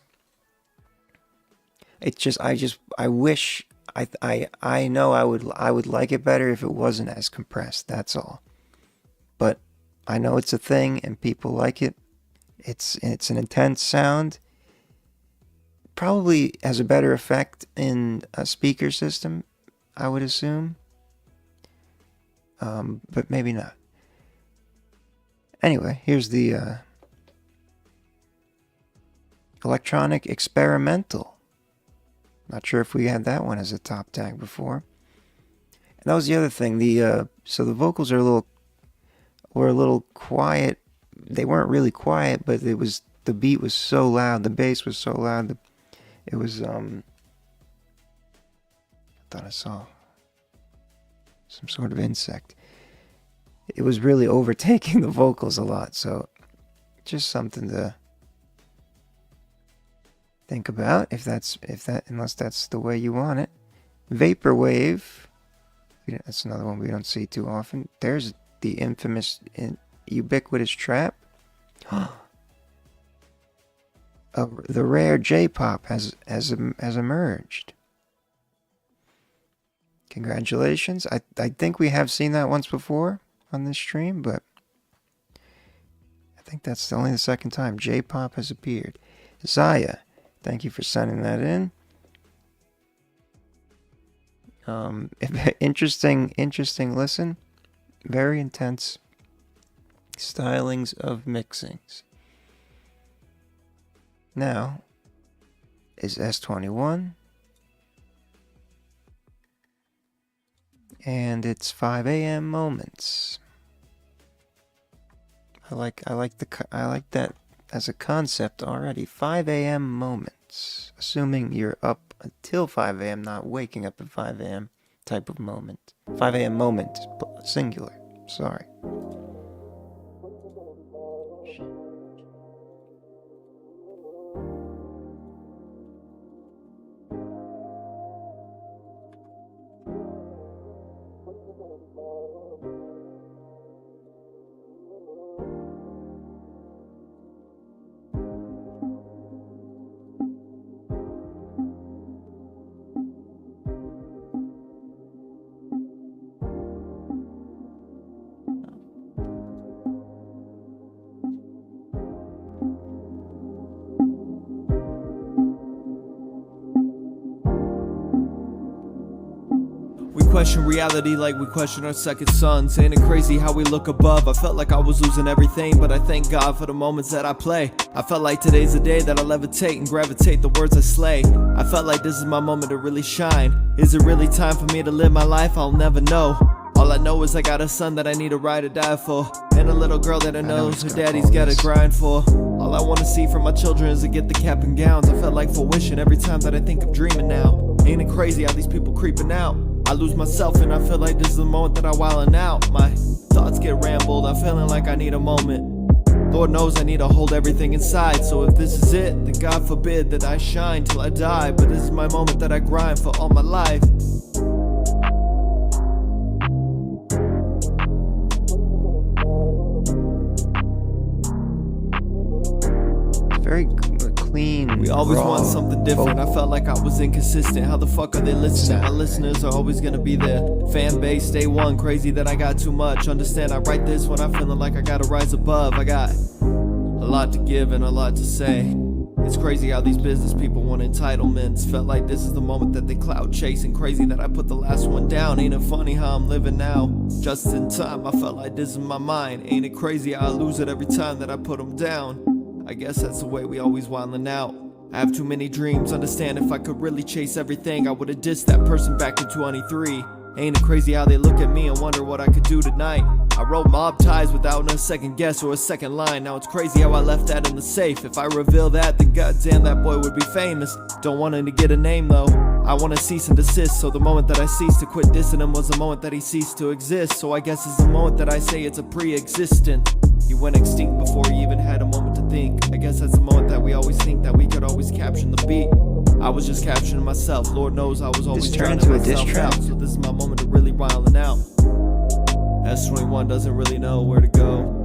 I wish I know I would like it better if it wasn't as compressed. That's all. But I know it's a thing and people like it. It's an intense sound. Probably has a better effect in a speaker system, I would assume. But maybe not. Anyway, here's the electronic experimental. Not sure if we had that one as a top tag before. And that was the other thing. So the vocals were a little quiet. They weren't really quiet, but the beat was so loud, the bass was so loud. It was I thought I saw some sort of insect. It was really overtaking the vocals a lot, so just something to think about unless that's the way you want it. Vaporwave. That's another one we don't see too often. There's the infamous ubiquitous trap. The rare J-pop has emerged. Congratulations. I think we have seen that once before on this stream, but I think that's only the second time J-pop has appeared. Zaya, thank you for sending that in. Interesting listen. Very intense stylings of mixings. Now is S21. And it's 5 a.m. moments. I like that as a concept already. 5 a.m. moments. Assuming you're up until 5 a.m., not waking up at 5 a.m. type of moment. 5 a.m. moment, singular. Sorry. Question reality like we question our second sons. Ain't it crazy how we look above? I felt like I was losing everything, but I thank God for the moments that I play. I felt like today's the day that I levitate and gravitate the words I slay. I felt like this is my moment to really shine. Is it really time for me to live my life? I'll never know. All I know is I got a son that I need to ride or die for, and a little girl that I know her daddy's gotta grind for. All I wanna see from my children is to get the cap and gowns. I felt like for wishing every time that I think I'm dreaming now. Ain't it crazy how these people creeping out? I lose myself and I feel like this is the moment that I wildin' out. My thoughts get rambled, I'm feeling like I need a moment. Lord knows I need to hold everything inside. So if this is it, then God forbid that I shine till I die. But this is my moment that I grind for all my life. very clean. We always raw want something different. I vocal. felt like I was inconsistent. How the fuck are they listening? My listeners are always gonna be there. Fan base, day one. Crazy that I got too much. Understand, I write this when I'm feeling like I gotta rise above. I got a lot to give and a lot to say. It's crazy how these business people want entitlements. Felt like this is the moment that they cloud chasing. Crazy that I put the last one down. Ain't it funny how I'm living now? Just in time, I felt like this in my mind. Ain't it crazy how I lose it every time that I put them down? I guess that's the way we always wildin' out. I have too many dreams, understand if I could really chase everything, I would've dissed that person back in 23. Ain't it crazy how they look at me and wonder what I could do tonight? I wrote Mob Ties without a second guess or a second line. Now it's crazy how I left that in the safe. If I reveal that, then goddamn that boy would be famous. Don't want him to get a name though. I wanna cease and desist, so the moment that I ceased to quit dissing him was the moment that he ceased to exist. So I guess it's the moment that I say it's a pre-existent. He went extinct before he even had a moment to think. I guess that's the moment that we always think that we could always caption the beat. I was just capturing myself. Lord knows I was always turned drowning into a diss myself track. out. So this is my moment to really wildin' out. S21 doesn't really know where to go,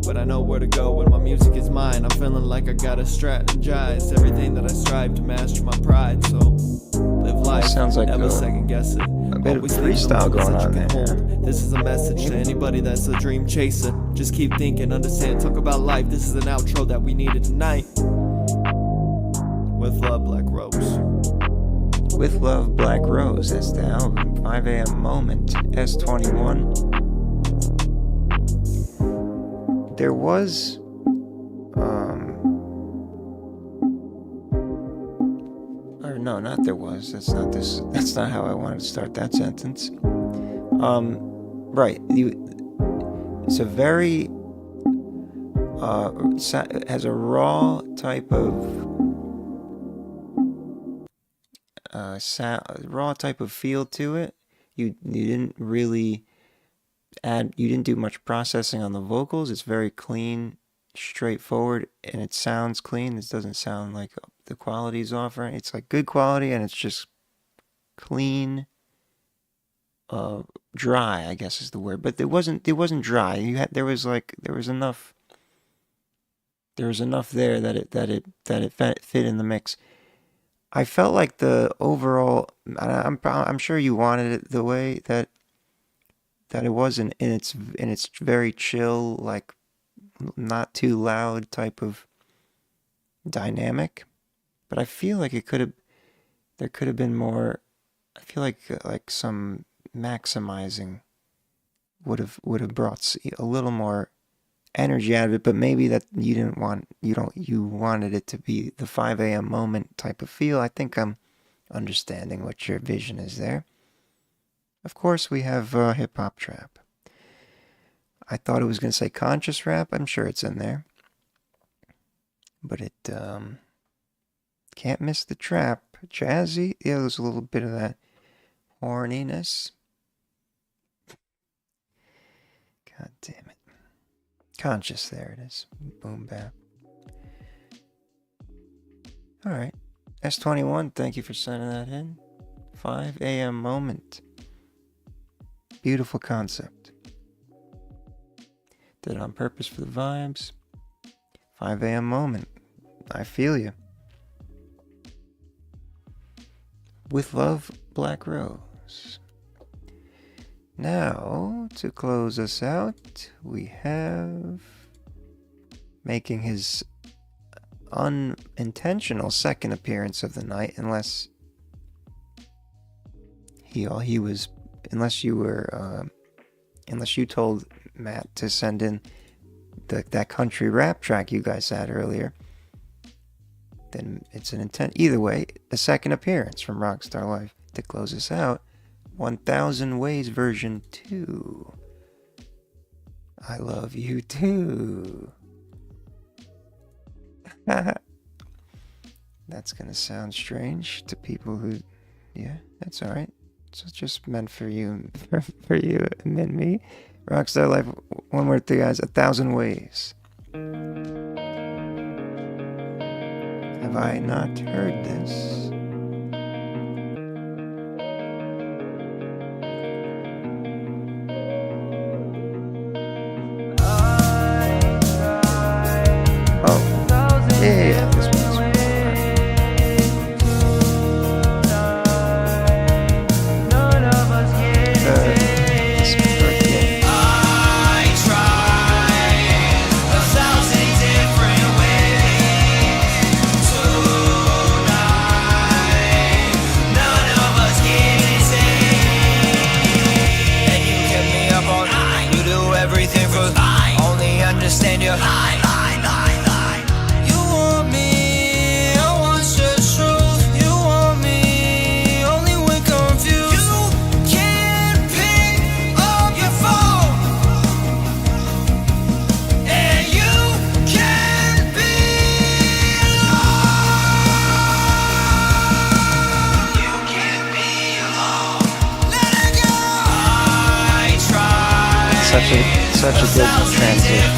but I know where to go when my music is mine. I'm feeling like I gotta strategize everything that I strive to master my pride. So live life, sounds like never second guess it. a bit of Always think freestyle the going ones that on you can there. hold. This is a message to anybody that's a dream chaser. Just keep thinking, understand, talk about life. This is an outro that we needed tonight. With love, Black Rose. With Love, Black Rose. That's the album. 5 a.m. Moment. S21. There was or no, not there was. That's not how I wanted to start that sentence. Right. It's a very has a raw type of raw type of feel to it. You didn't really you didn't do much processing on the vocals. It's very clean, straightforward, and it sounds clean. It doesn't sound like the quality's off, right? It's like good quality, and it's just clean, dry, I guess is the word. But it wasn't dry. There was enough there that it fit in the mix. I felt like the overall, I'm sure you wanted it the way that it was in its very chill, like not too loud type of dynamic. But I feel like there could have been more. I feel like some maximizing would have brought a little more energy out of it. But maybe that you wanted it to be the 5 a.m. moment type of feel. I think I'm understanding what your vision is there. Of course, we have hip-hop trap. I thought it was going to say conscious rap. I'm sure it's in there. But it can't miss the trap. Jazzy. Yeah, there's a little bit of that horniness. God damn it. Conscious, there it is. Boom bap. Alright. S21, thank you for sending that in. 5 a.m. moment. Beautiful concept. Did it on purpose for the vibes. 5 a.m. moment. I feel you. With Love, Black Rose. Now, to close us out, we have making his unintentional second appearance of the night, unless you told Matt to send in that country rap track you guys had earlier, then it's an intent. Either way, a second appearance from Rockstar Life to close us out. 1000 Ways version 2. I love you too. That's gonna sound strange to people who, yeah, that's all right. It's just meant for you, for you and me. Rockstar Life, one word, 3 guys, 1000 Ways. Have I not heard this? Oh, yeah. such a good transition.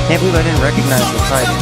Can't believe I didn't recognize the title.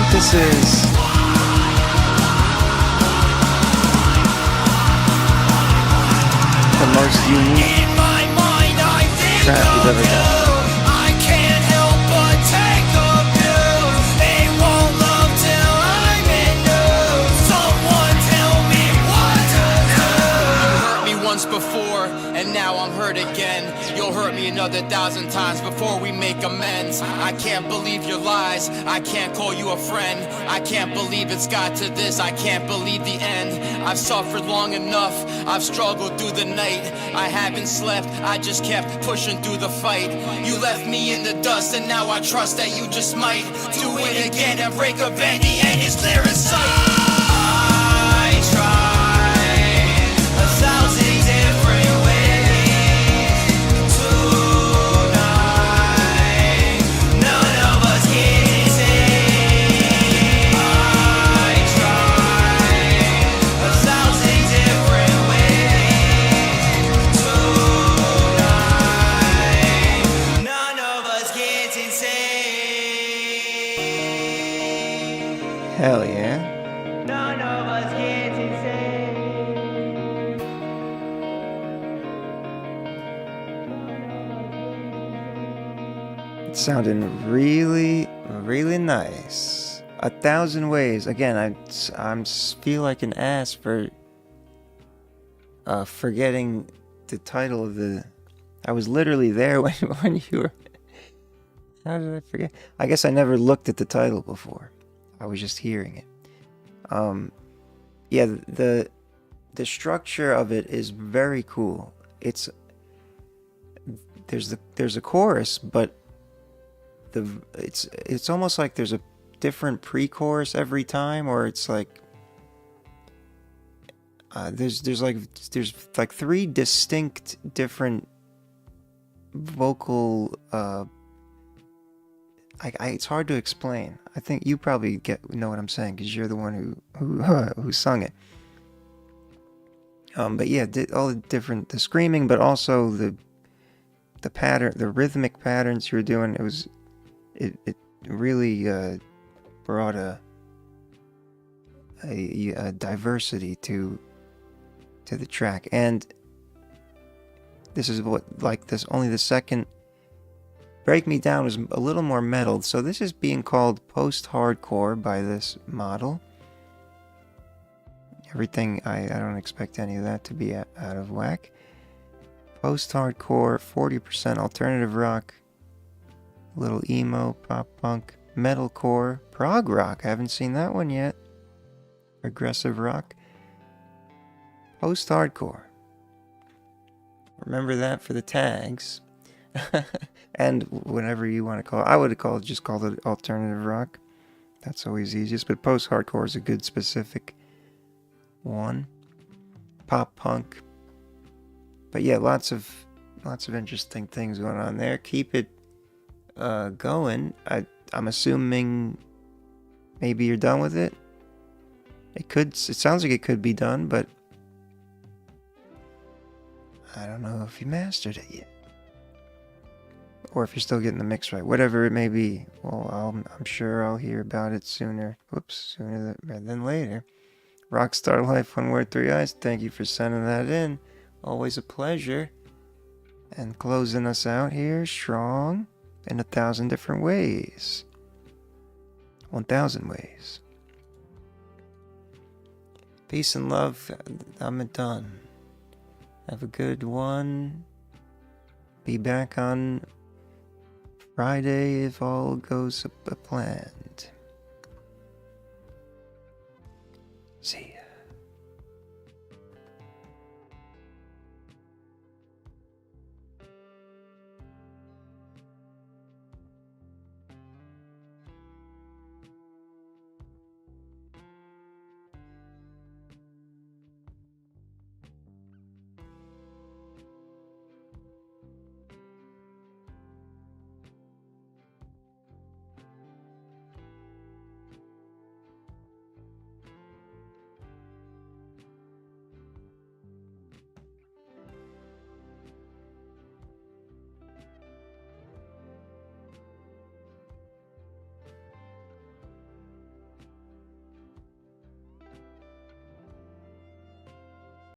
This is the most unique track you've ever done. I can't help but take a pill. They won't love till I'm in you. Someone tell me what to do. You hurt me once before, and now I'm hurt again. You'll hurt me another 1,000 times before we make amends. I can't believe your lies. I can't call you a friend. I can't believe it's got to this. I can't believe the end. I've suffered long enough. I've struggled through the night. I haven't slept. I just kept pushing through the fight. You left me in the dust, and now I trust that you just might do it again and break a bend. The end is clear in sight. I tried 1,000 different ways tonight. None of us can say. I tried 1,000 different ways tonight. None of us gets insane. Hell yeah. None of us gets insane. It's sounding really, really nice. 1,000 ways. Again, I feel like an ass for forgetting the title of the. I was literally there when you were. How did I forget? I guess I never looked at the title before. I was just hearing it. Yeah, the structure of it is very cool. There's a chorus, but it's almost like there's a different pre-chorus every time, or it's like there's like 3 distinct different vocal it's hard to explain. I think you probably know what I'm saying because you're the one who sung it. But yeah, all the screaming, but also the pattern, the rhythmic patterns you were doing. It really brought a diversity to the track, and this is only the second. Break Me Down was a little more metal, so this is being called post-hardcore by this model. Everything, I don't expect any of that to be out of whack. Post-hardcore, 40% alternative rock, a little emo, pop punk, metalcore, prog rock, I haven't seen that one yet. Progressive rock. Post-hardcore. Remember that for the tags. And whatever you want to call it. I would have just called it alternative rock. That's always easiest. But post-hardcore is a good specific one. Pop punk. But yeah, lots of interesting things going on there. Keep it going. I'm assuming maybe you're done with it. It sounds like it could be done, but I don't know if you mastered it yet. Or if you're still getting the mix right. Whatever it may be. Well, I'm sure I'll hear about it sooner. Sooner than later. Rockstar Life, 1 word, 3 eyes. Thank you for sending that in. Always a pleasure. And closing us out here strong in 1,000 different ways. 1,000 ways. Peace and love. I'm done. Have a good one. Be back on Friday if all goes planned. See ya.